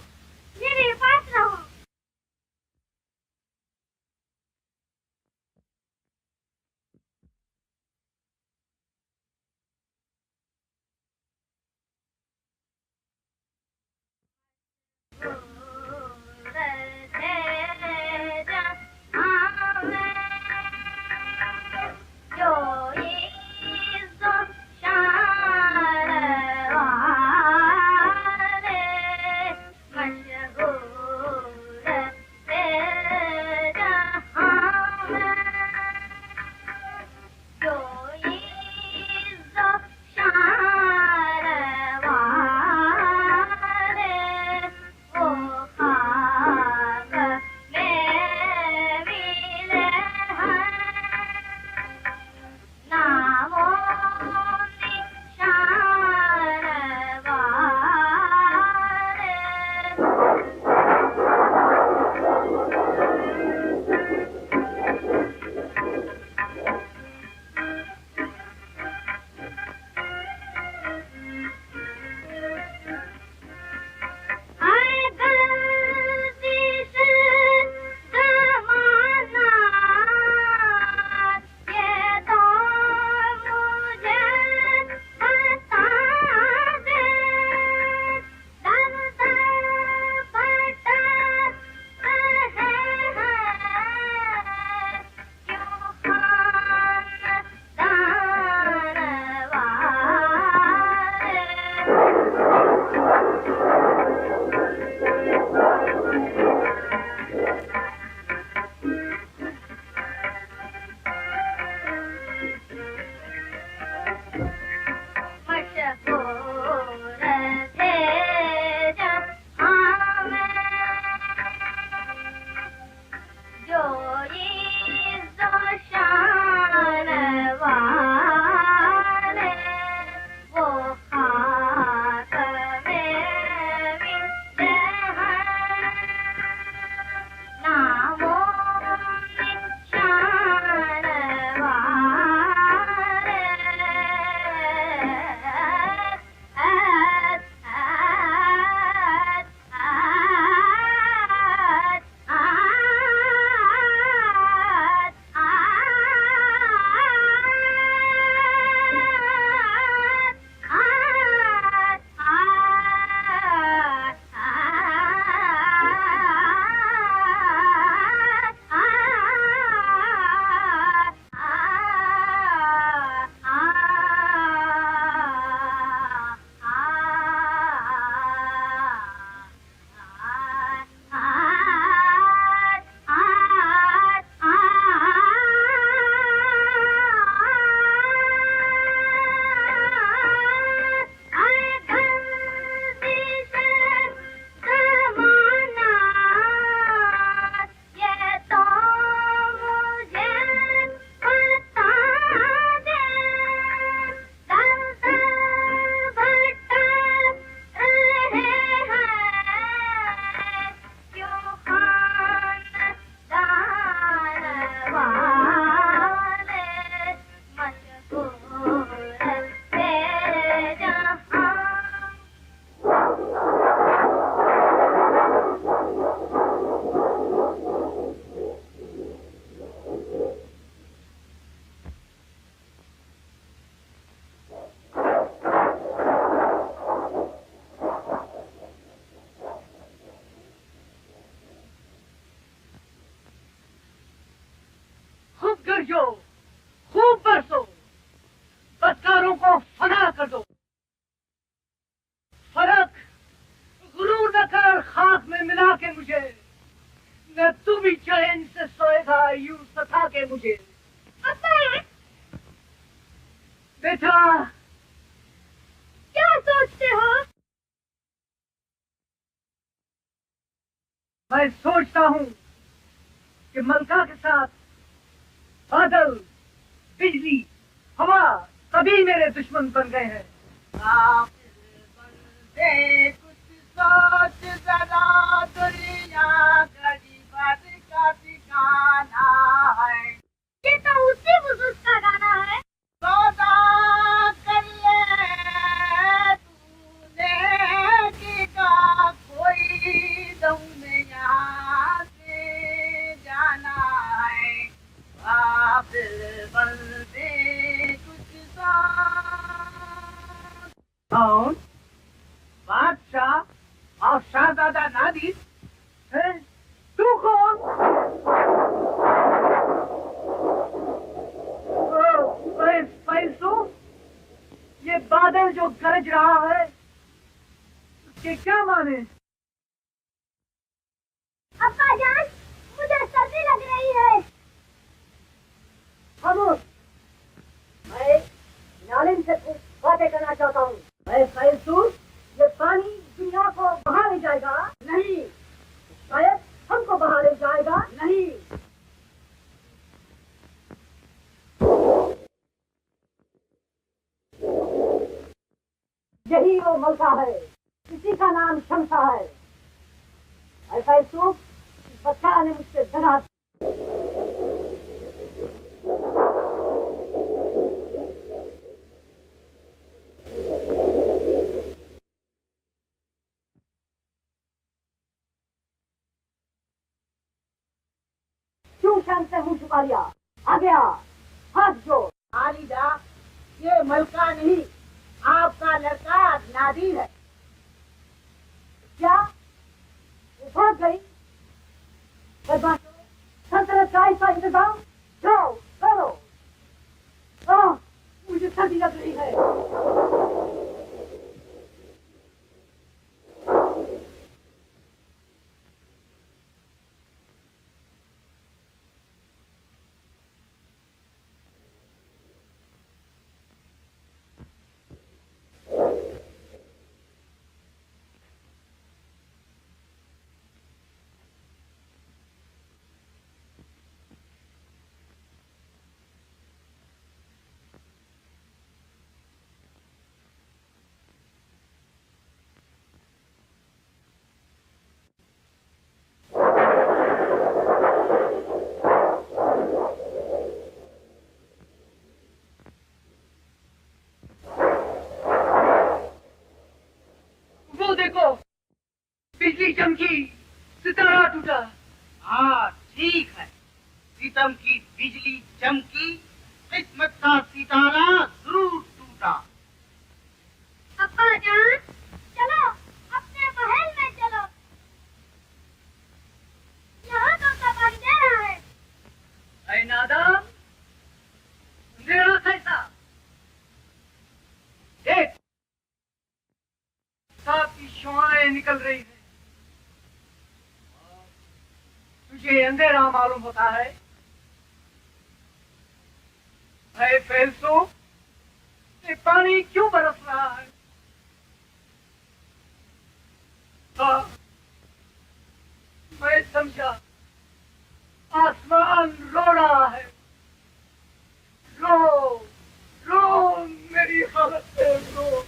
मेरे पास रहो। गरजो, खूब बरसो, बदकारों को फना कर दो। फर्क गुरूर न कर खाक में मिला के मुझे, न तू भी चैन से सोएगा यूं सता के मुझे। बेटा क्या सोचते हो? मैं सोचता हूँ कि मलका के साथ बादल, बिजली, हवा सभी मेरे दुश्मन बन गए हैं। कुछ सोच जरा, दुनिया गरीबत का ठिकाना है। ये तो उसी बुजुर्ग का गाना है। सौदा कर बादशाह और शाहजादा नादिर है? तू कौन? पैसो, ये बादल जो गरज रहा है उसके क्या माने? अब्बा जान, मुझे सर्दी लग रही है। खामोश, मैं नालिम से कुछ बातें करना चाहता हूँ। मैं फैसूर, ये पानी दुनिया को बहा ले जाएगा? नहीं। शायद हमको बहा ले जाएगा? नहीं। यही वो मलका है, इसी का नाम शमसा है। ऐसा सूख बच्चा ने मुझसे डरा। क्यों शाम से मुंह छुपा लिया? आ गया, हाथ जोड़। आलिदा, ये मलका नहीं, आपका लड़का नादिर है। क्या वो भाग गई? बदमाशों, सल्तनत का ऐसा इंतजाम जाओ करो। मुझे सर्दी लग रही है। बिजली चमकी, सितारा टूटा। हाँ ठीक है, सितम की बिजली चमकी, किस्मत का सितारा जरूर टूटा। अब्बा जान, चलो अपने महल में चलो। यहाँ तो सब अंधेरा है। ऐ नादान, अंधेरा कैसा? देख, साफ की शुआएं निकल रही है। तुझे अंधेरा मालूम होता है? ऐ फैलसो, ये पानी क्यों बरस रहा है? हाँ, मैं समझा। आसमान रो रहा है। रो, रो मेरी हालत पे रो।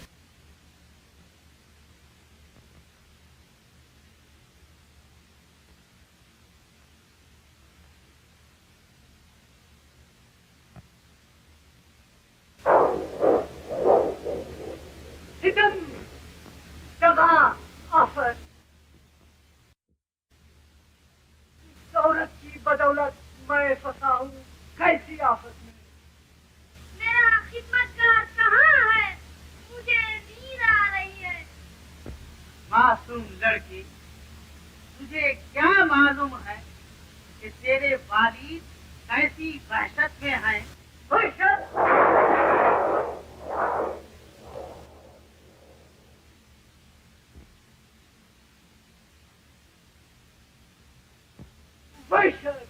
सितम, जगा, आफत। दौलत की बदौलत मैं फंसा हूँ कैसी आफत में। मेरा खिदमतगार कहाँ है? मुझे नींद आ रही है। मासूम लड़की, तुझे क्या मालूम है कि तेरे वालिद कैसी वहशत में हैं? वहशत? वहशत?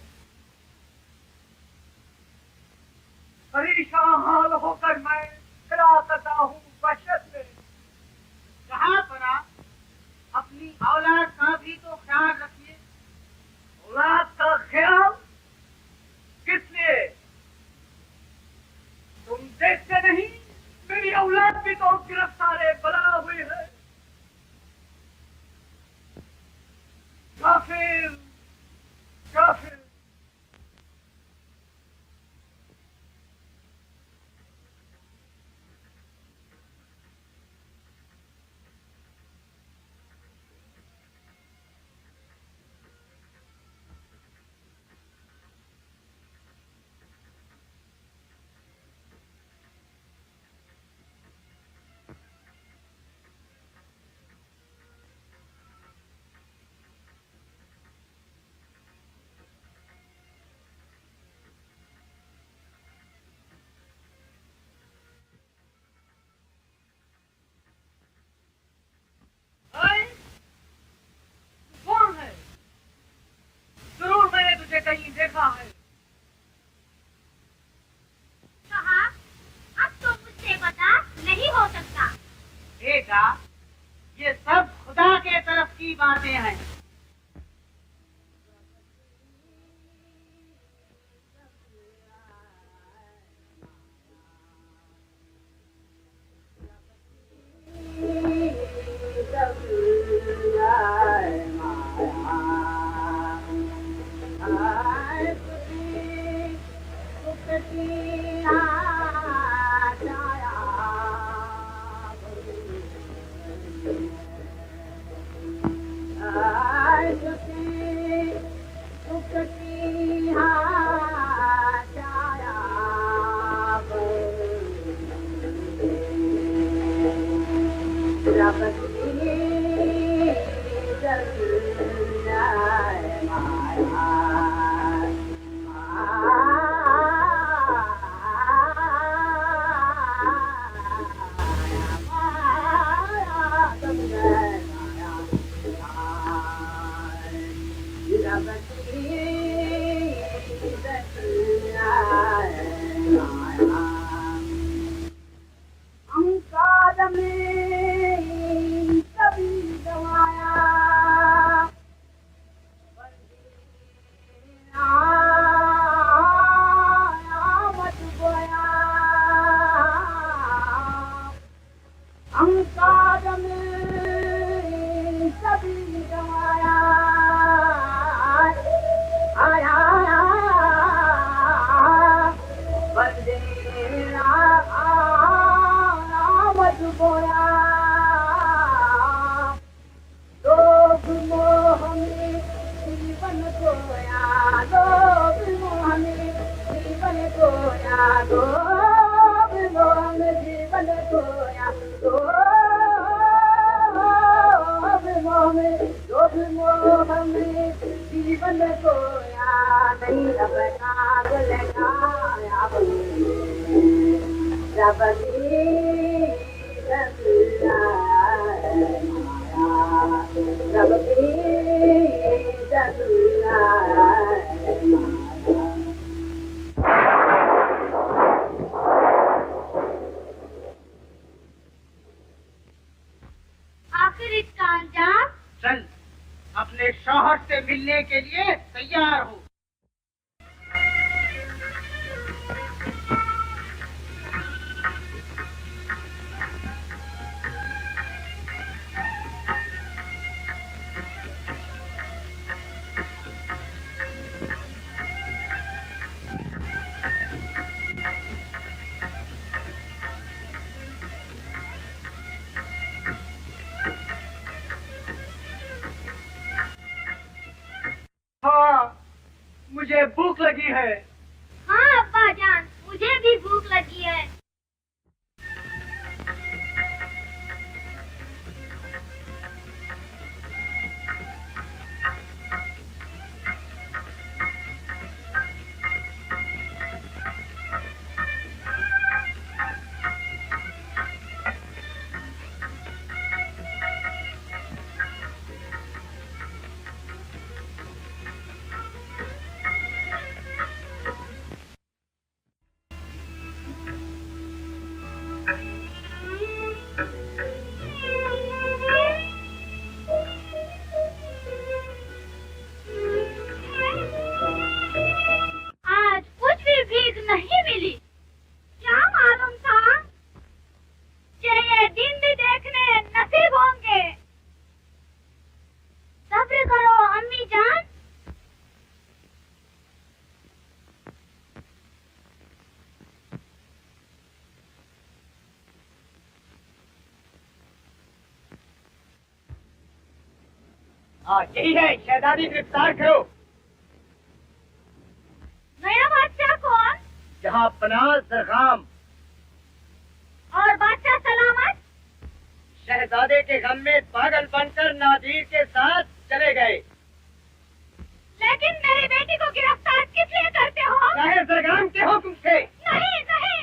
परेशान हाल होकर मैं खड़ा करता हूँ वहशत में। कहाँ पना? अपनी औलाद का भी तो ख्याल रखिए। औलाद का ख्याल किस लिए? तुम देखते नहीं मेरी औलाद भी तो गिरफ्तार बना हुई है। काफिर, काफिर, की बातें हैं। चल, अपने शौहर से मिलने के लिए तैयार हो। मुझे भूख लगी है। हाँ अब्बा जान, मुझे भी भूख लगी है। हाँ यही है, शहजादी गिरफ्तार करो। नया बादशाह कौन? जहाँ पनाह सरखाम। और बादशाह सलामत? शहजादे के गम में पागल बनकर नादिर के साथ चले गए। लेकिन मेरी बेटी को गिरफ्तार किस लिए करते हो? चाहे सरगाम के हुक्म से। नहीं नहीं,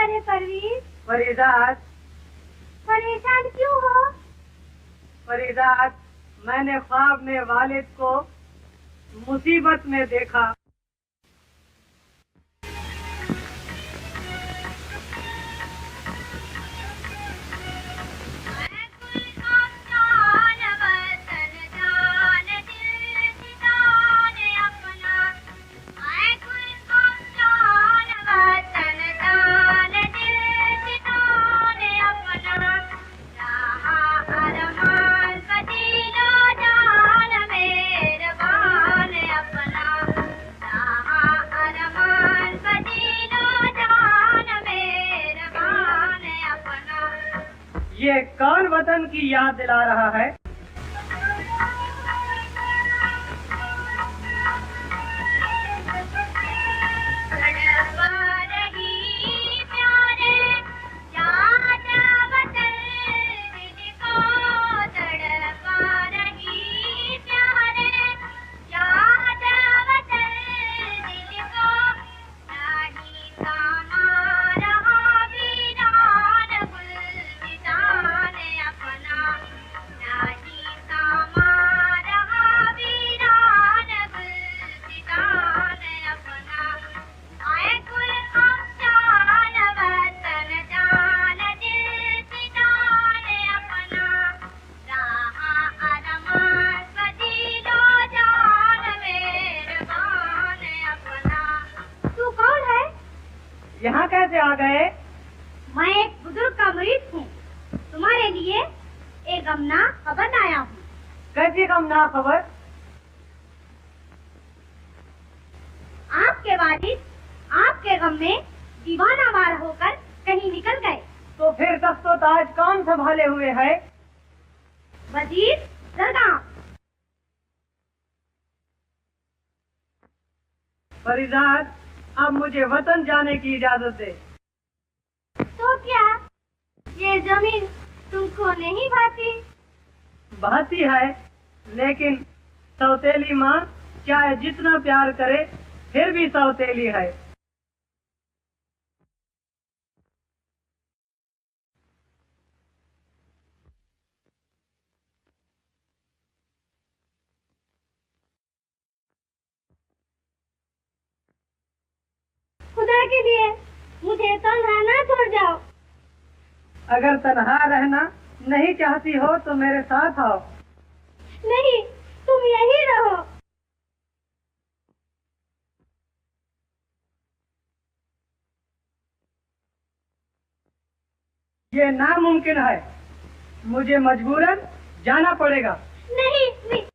है परवीन? फरीदात, परेशान क्यों हो? फरीदात, मैंने ख्वाब में वालिद को मुसीबत में देखा। ये कौन वतन की याद दिला रहा है? यहाँ कैसे आ गए? मैं एक बुजुर्ग का मरीज हूँ। तुम्हारे लिए एक गमना खबर लाया हूँ। कैसी गमना खबर? आपके वालिद आपके गम में दीवाना वार होकर कहीं निकल गए। तो फिर तख्तो ताज कौन संभाले हुए है? वजीर जरगाम। फरीदात, अब मुझे वतन जाने की इजाजत दे। तो क्या ये जमीन तुमको नहीं भाती? भाती है, लेकिन सौतेली माँ चाहे जितना प्यार करे फिर भी सौतेली है। खुदा के लिए मुझे तन्हा ना छोड़ जाओ। अगर तन्हा रहना नहीं चाहती हो तो मेरे साथ आओ। नहीं, तुम यही रहो। ये नामुमकिन है, मुझे मजबूरन जाना पड़ेगा। नहीं, नहीं।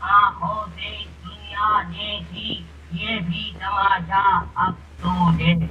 आंखों से दुनिया देखी ये भी तमाशा अब तो देख।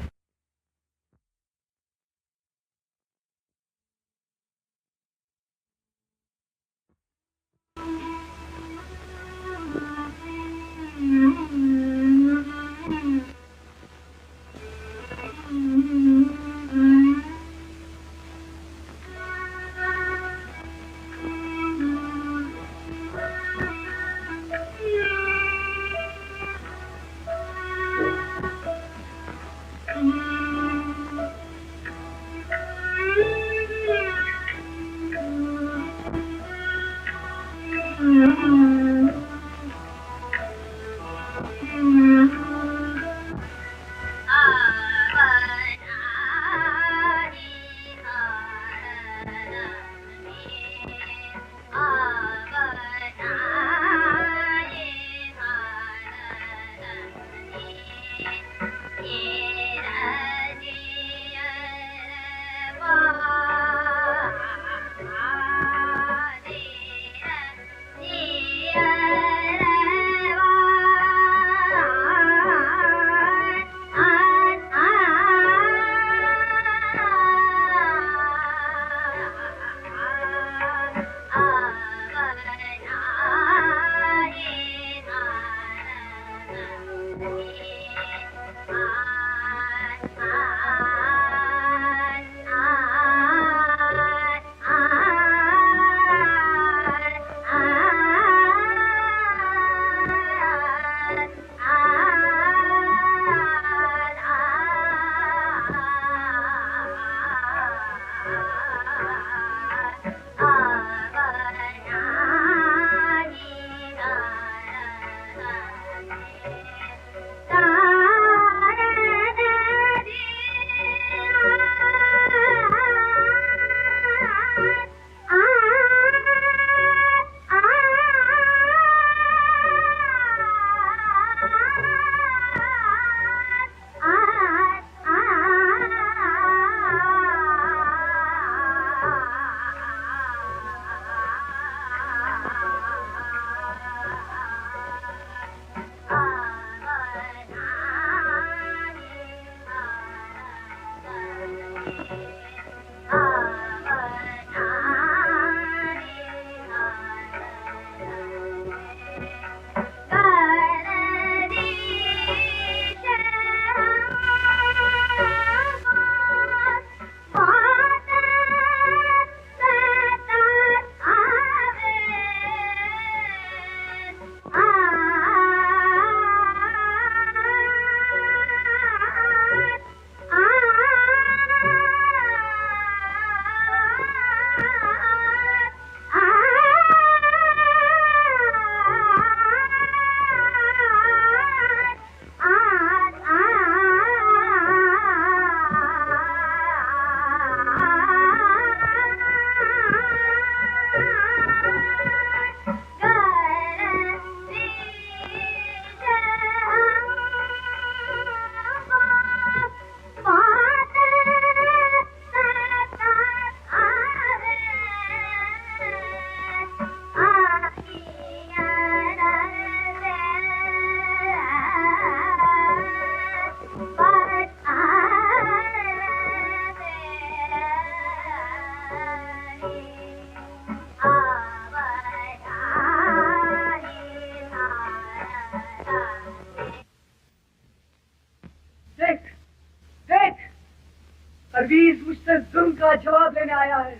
परवीज मुझसे जुल्म का जवाब लेने आया है।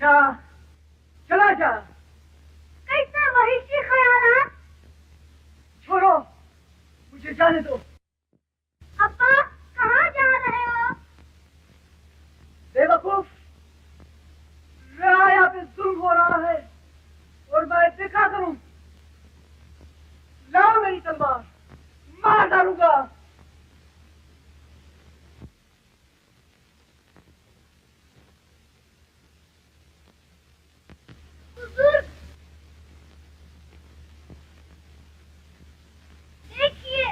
जा, चला जा। कैसे वहिशी ख्याल? छोड़ो, मुझे जाने दो। अब्बा कहाँ जा रहे हो? बेवकूफ, राया पे जुल्म हो रहा है और मैं देखा करूं। लाओ मेरी तलवार, मार डालूंगा। देखिए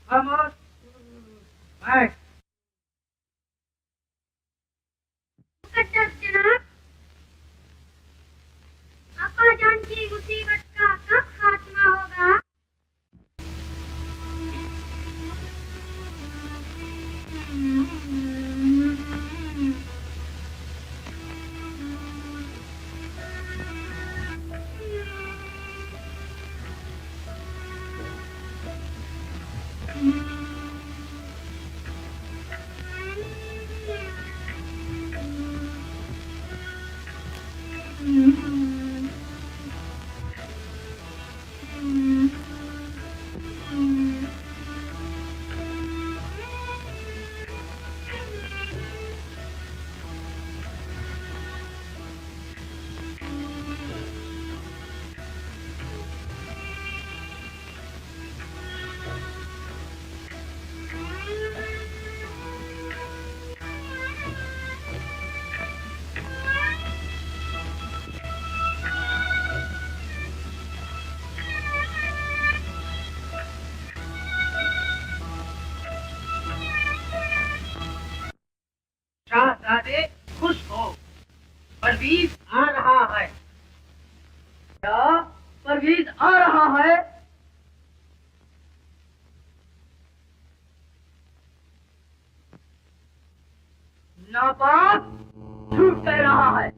खामोश, बैठ। मुकद्दस जनाब, अब्बा जान की मुसीबत का कब खात्मा होगा? शहजादे खुश हो, परवीज आ रहा है। क्या परवीज आ रहा है? नापाक झूठ कह रहा है।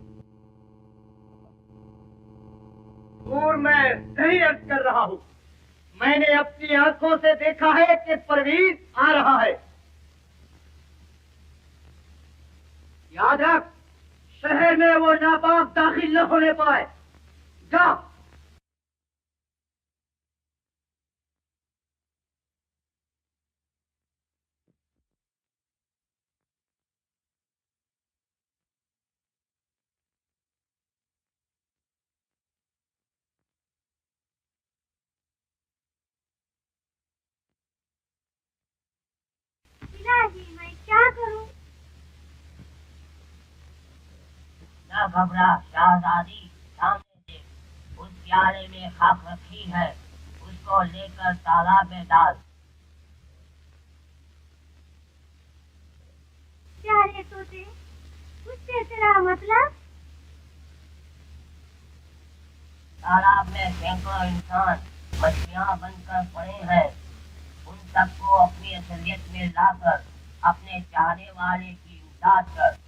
और मैं सही अर्ज कर रहा हूँ। मैंने अपनी आंखों से देखा है कि परवीज आ रहा है। याद रख, शहर में वो नापाक दाखिल न होने पाए। जा। इलाही, मैं क्या करूं? न घबरा शहजादी, सामने देख, उस प्याले में खाक रखी है, उसको लेकर तालाब में डाल। प्यारे तोते, उससे तेरा मतलब? तालाब में सैकड़ों इंसान मछलियां बनकर पड़े हैं। उन सबको अपनी असलियत में लाकर अपने चाहने वाले की इमदाद कर।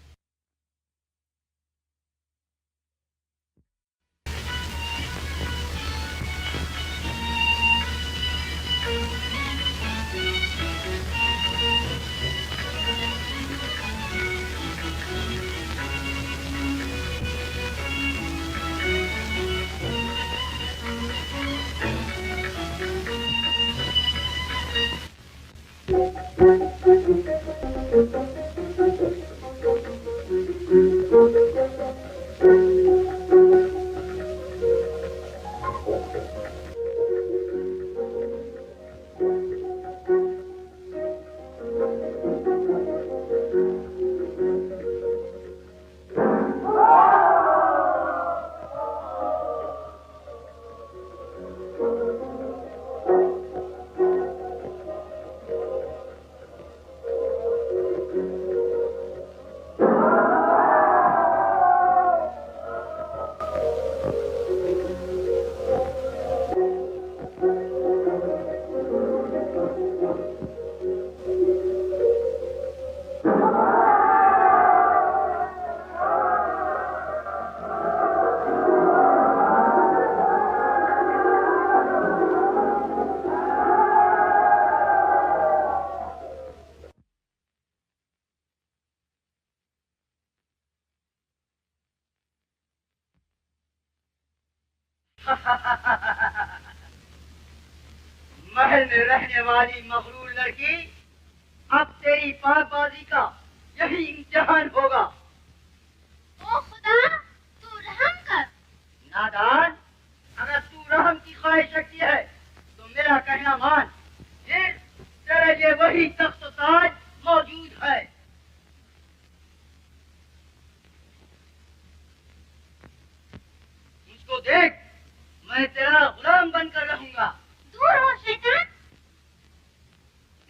महल में रहने वाली मगरूर लड़की, अब तेरी पाकबाजी का यही इम्तिहान होगा। ओ खुदा, तू रहम कर। नादान, अगर तू रहम की ख्वाहिश रखती है तो मेरा कहना मान, तेरे लिए वही तख्त ताज मौजूद है। मुझको देख, मैं तेरा गुलाम बनकर रहूंगा। दूर हो शैतान।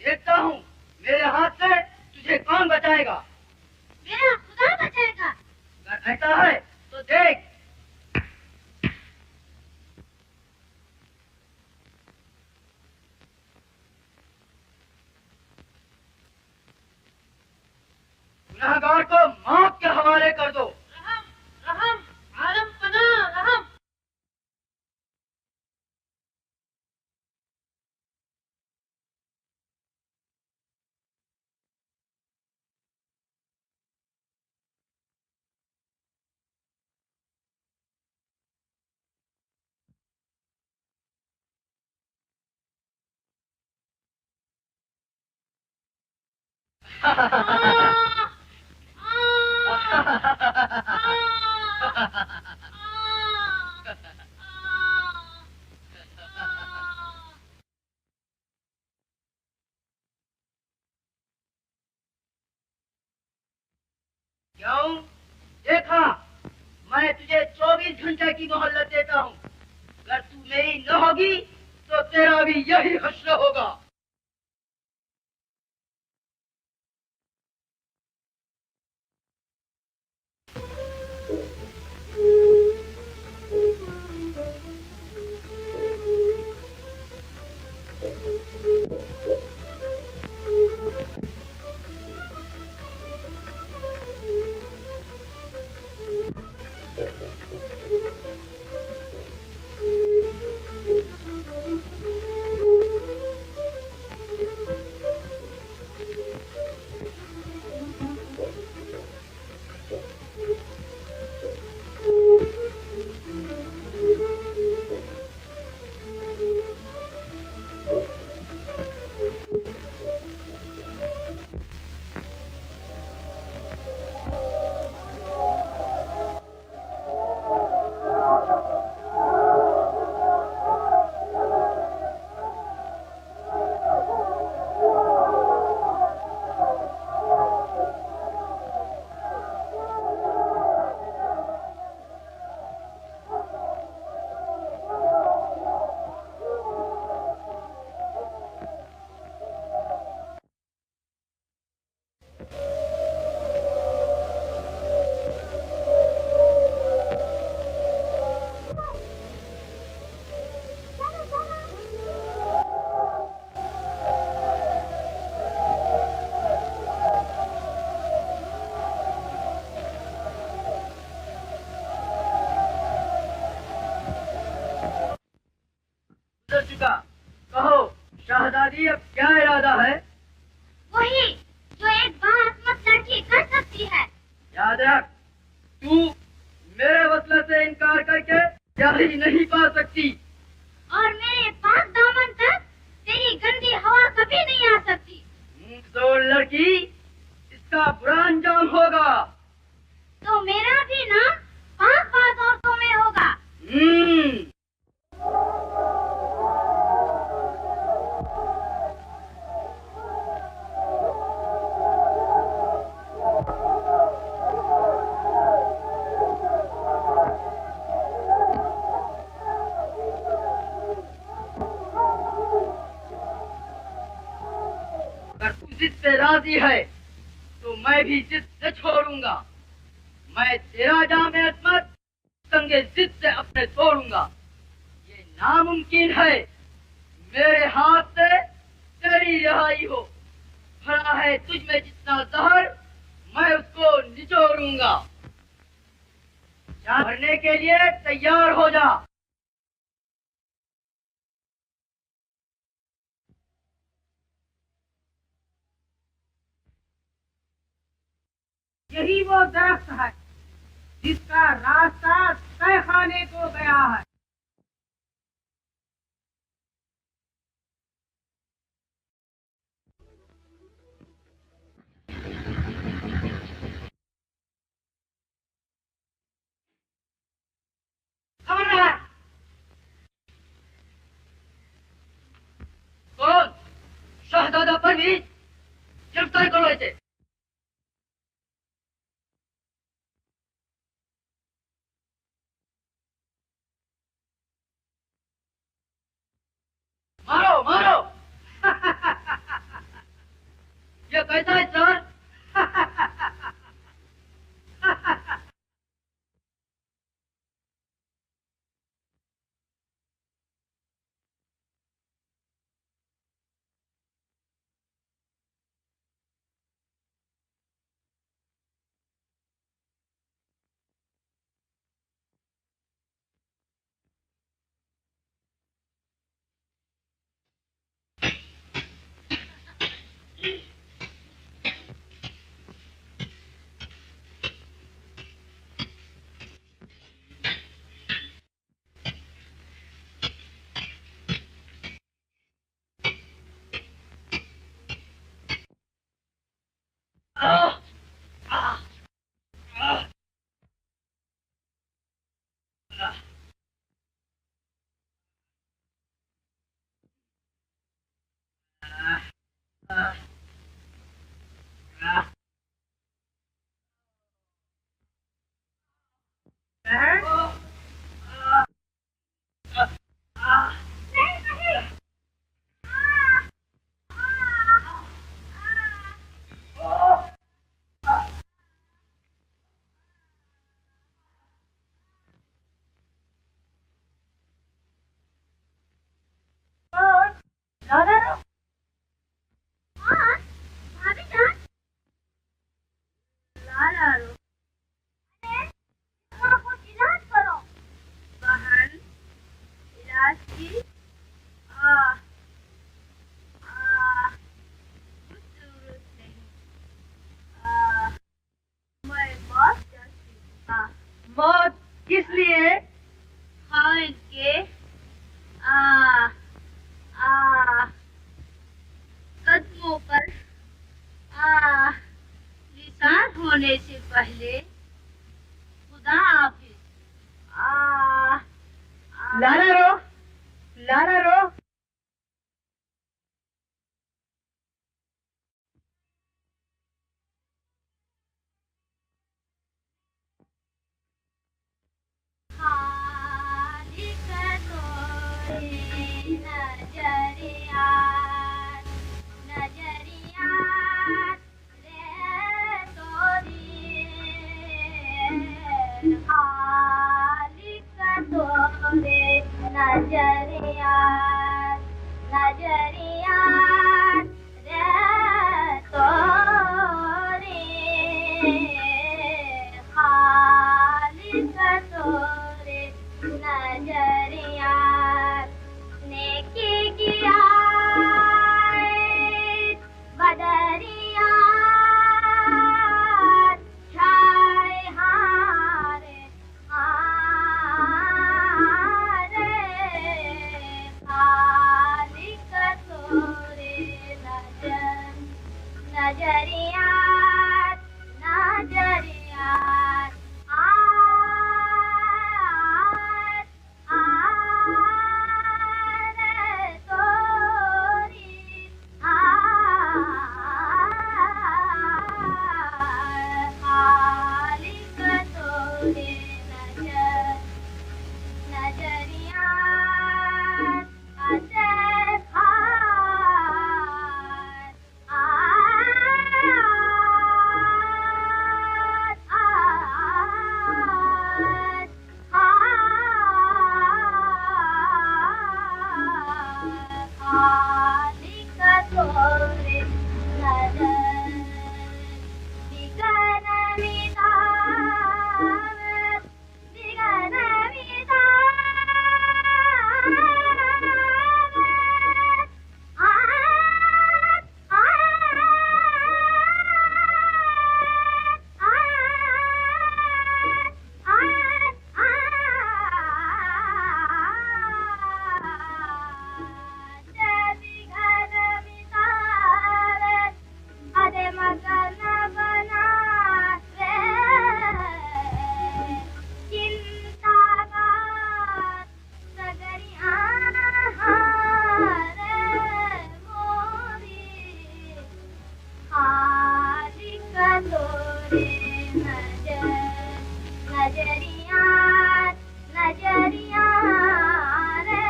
देखता हूँ मेरे हाथ से तुझे कौन बचाएगा। मेरा खुदा बचाएगा। अगर ऐसा है तो देख। गुनहगार को मौत के हवाले कर दो। रहम, रहम, आलम पनाह, रहम। क्यों? देखा, मैं तुझे 24 घंटे की मोहल्लत देता हूँ। अगर तू मेरी न होगी तो तेरा भी यही हश्र होगा। कहो शाहजादी, अब क्या इरादा है? वही जो एक बाअज़मत लड़की कर सकती है। याद रख, तू मेरे वसले से इनकार करके जारी नहीं पा सकती। और मेरे पाक दामन तक तेरी गंदी हवा कभी नहीं आ सकती। तो लड़की, इसका बुरा अंजाम होगा। तो मेरा भी नाम पाक बाज औरतों में होगा। अगर तू जिद से राजी है तो मैं भी जिद से छोड़ूंगा। मैं तेरा जाम अज़मत संगे जिद से अपने तोड़ूंगा। ये नामुमकिन है मेरे हाथ से तेरी रिहाई हो। भरा है तुझ में जितना जहर, मैं उसको निचोड़ूंगा। जान भरने के लिए तैयार हो जा। यही वो दरख्त है जिसका रास्ता तहखाने को गया है। शहजादा परवीज गिरफ्तार करो इसे। मारो मारो। ये कैसा है सर? मौत किस लिए? खान के आ आ कदमों पर निशान होने से पहले खुदा हाफिज। लाला रो, लाला रो। तोरे नजर नजरिया नजरिया रे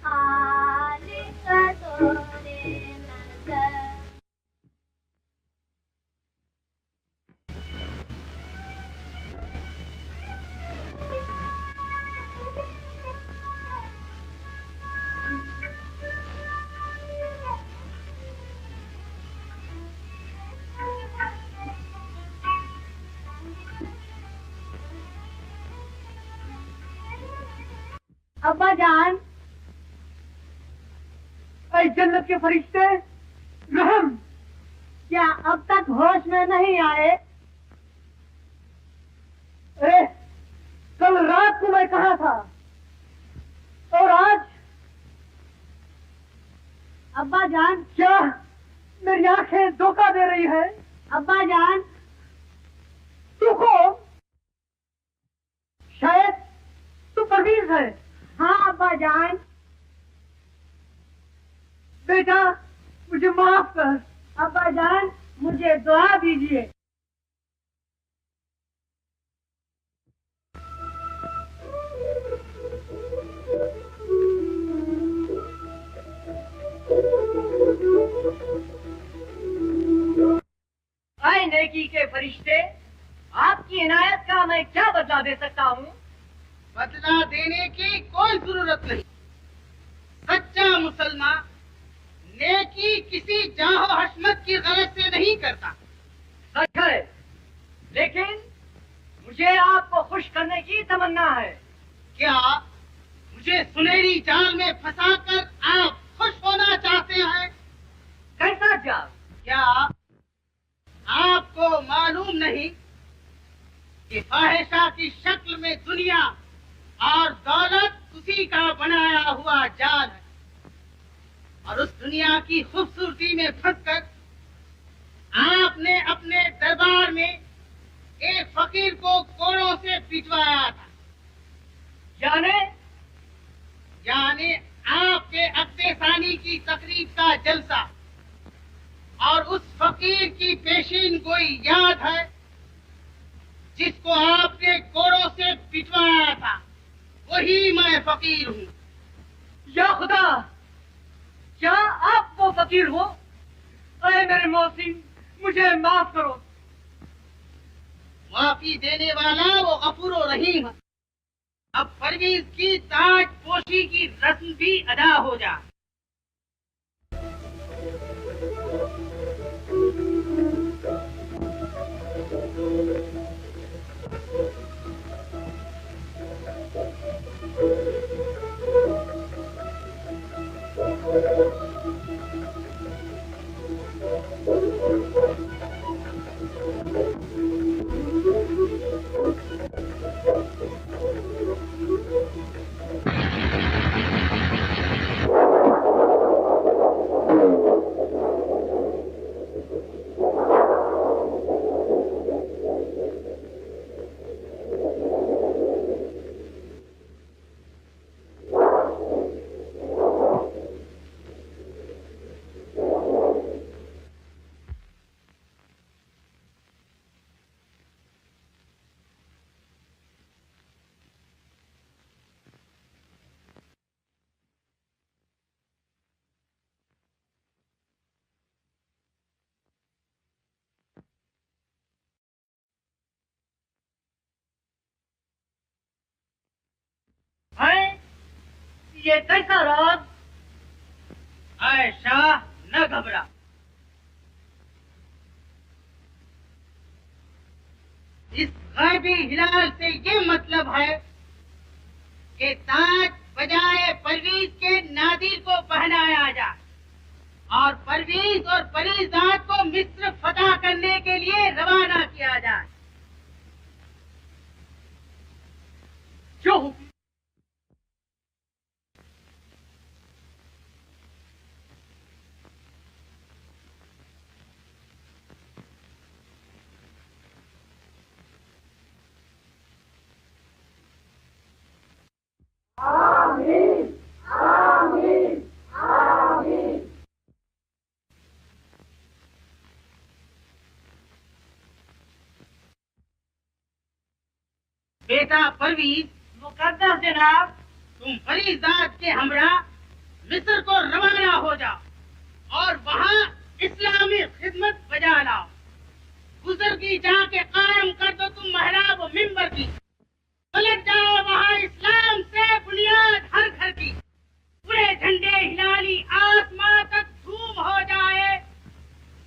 खालिक तोरे नजर। अब्बा जान, ऐ जन्नत के फरिश्ते रहम, क्या अब तक होश में नहीं आए? अरे कल रात को मैं कहा था और आज? अब्बा जान, क्या मेरी आंखें धोखा दे रही है? अब्बा जान, तू कौन? शायद तू परवीज है। हाँ अब्बा जान। बेटा मुझे माफ कर। अब्बा जान मुझे दुआ दीजिए। आए नेकी के फरिश्ते, आपकी इनायत का मैं क्या बदला दे सकता हूँ? बदला देने की कोई जरूरत नहीं। सच्चा मुसलमान नेकी किसी जाहो हशमत की गरज से नहीं करता। सच है, लेकिन मुझे आपको खुश करने की तमन्ना है। क्या मुझे सुनहरी जाल में फंसाकर आप खुश होना चाहते हैं? कैसा जाल? क्या आपको मालूम नहीं कि फाहिशा की शक्ल में दुनिया और दौलत उसी का बनाया हुआ जाल है, और उस दुनिया की खूबसूरती में फंसकर आपने अपने दरबार में एक फकीर को कोड़ों से पिटवाया था। यानी आपके अक्तेसानी की तकरीब का जलसा और उस फकीर की पेशीन गोई याद है जिसको आपने कोड़ों से पिटवाया था? वही मैं फकीर हूँ। या खुदा, क्या आप वो फकीर हो? अरे मेरे मोहसिन, मुझे माफ करो। माफी देने वाला वो गफूर और रहीम है। अब परवीज की ताज पोशी की रस्म भी अदा हो जाए। ये कैसा राज? आए शाह, न घबरा। इस गायबी हिलाल से ये मतलब है कि ताज बजाय परवीज के नादिर को पहनाया जाए और परवीज और परीजात को मिस्र फतह करने के लिए रवाना किया जाए। जो हुक्म। आमीन, आमीन। बेटा परवीज, मुकद्दस जनाब। तुम फरीदाद के हमरा मिस्र को रवाना हो जाओ और वहाँ इस्लामी खिदमत बजा लाओ। गुजर की जाके कायम कर दो तुम महराब मिंबर की। पलट जाओ वहाँ इस्लाम से बुनियाद हर घर की। पूरे झंडे हिलाली आसमां तक धूम हो जाए।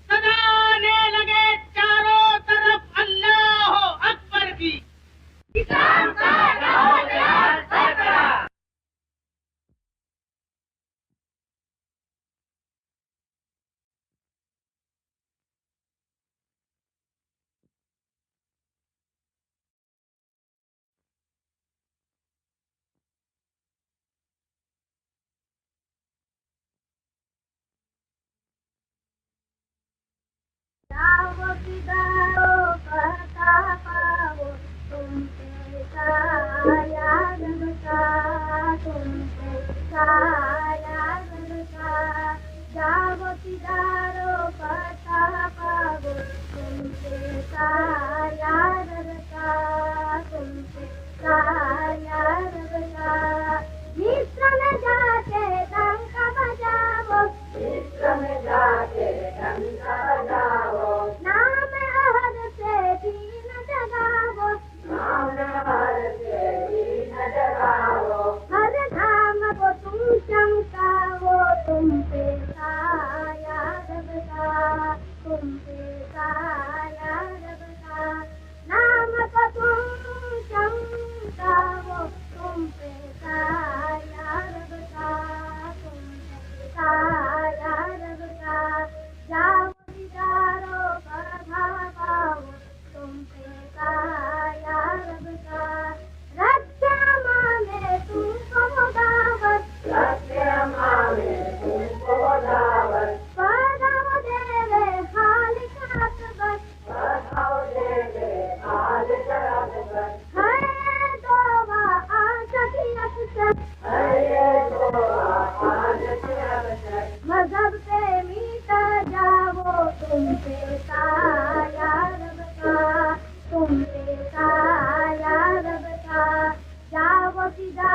सदाने लगे चारों तरफ अल्लाह अकबर की। इस्लाम का जहां बरकरार। जाओ किदारो पता पाओ तुमसे साया जनता, तुमसे साया जनता। जाओ किदारो पता पाओ तुमसे साया जनता, तुमसे साया जनता। मिस्र में जाके डंका बजाओ, मिस्र में जाके डंका बजाओ। नाम अहद से दीन जगाओ, नाम अहद से दीन जगाओ। हर धाम को तुम चमकाओ, तुम पे साया रब का, तुम पे साया रब का। नाम को तुम चमकाओ, तुम पे साया रब का, तुम पे साया रब का। जाओ दीदारो बधा पाओ तुम पे साया रब का। रक्षा मांगे तुमको दावत, रक्षा मांगे तुमको दावत। बधाओ देवे खालिक अकबर, बधाओ देवे खालिक अकबर। है दोवा आशा की अक्सर, है दोवा आशा की अक्सर। मजहब पे मीटा जाओ तुम पे साया रब का, तुम पे साया रब का। जाओ सीधा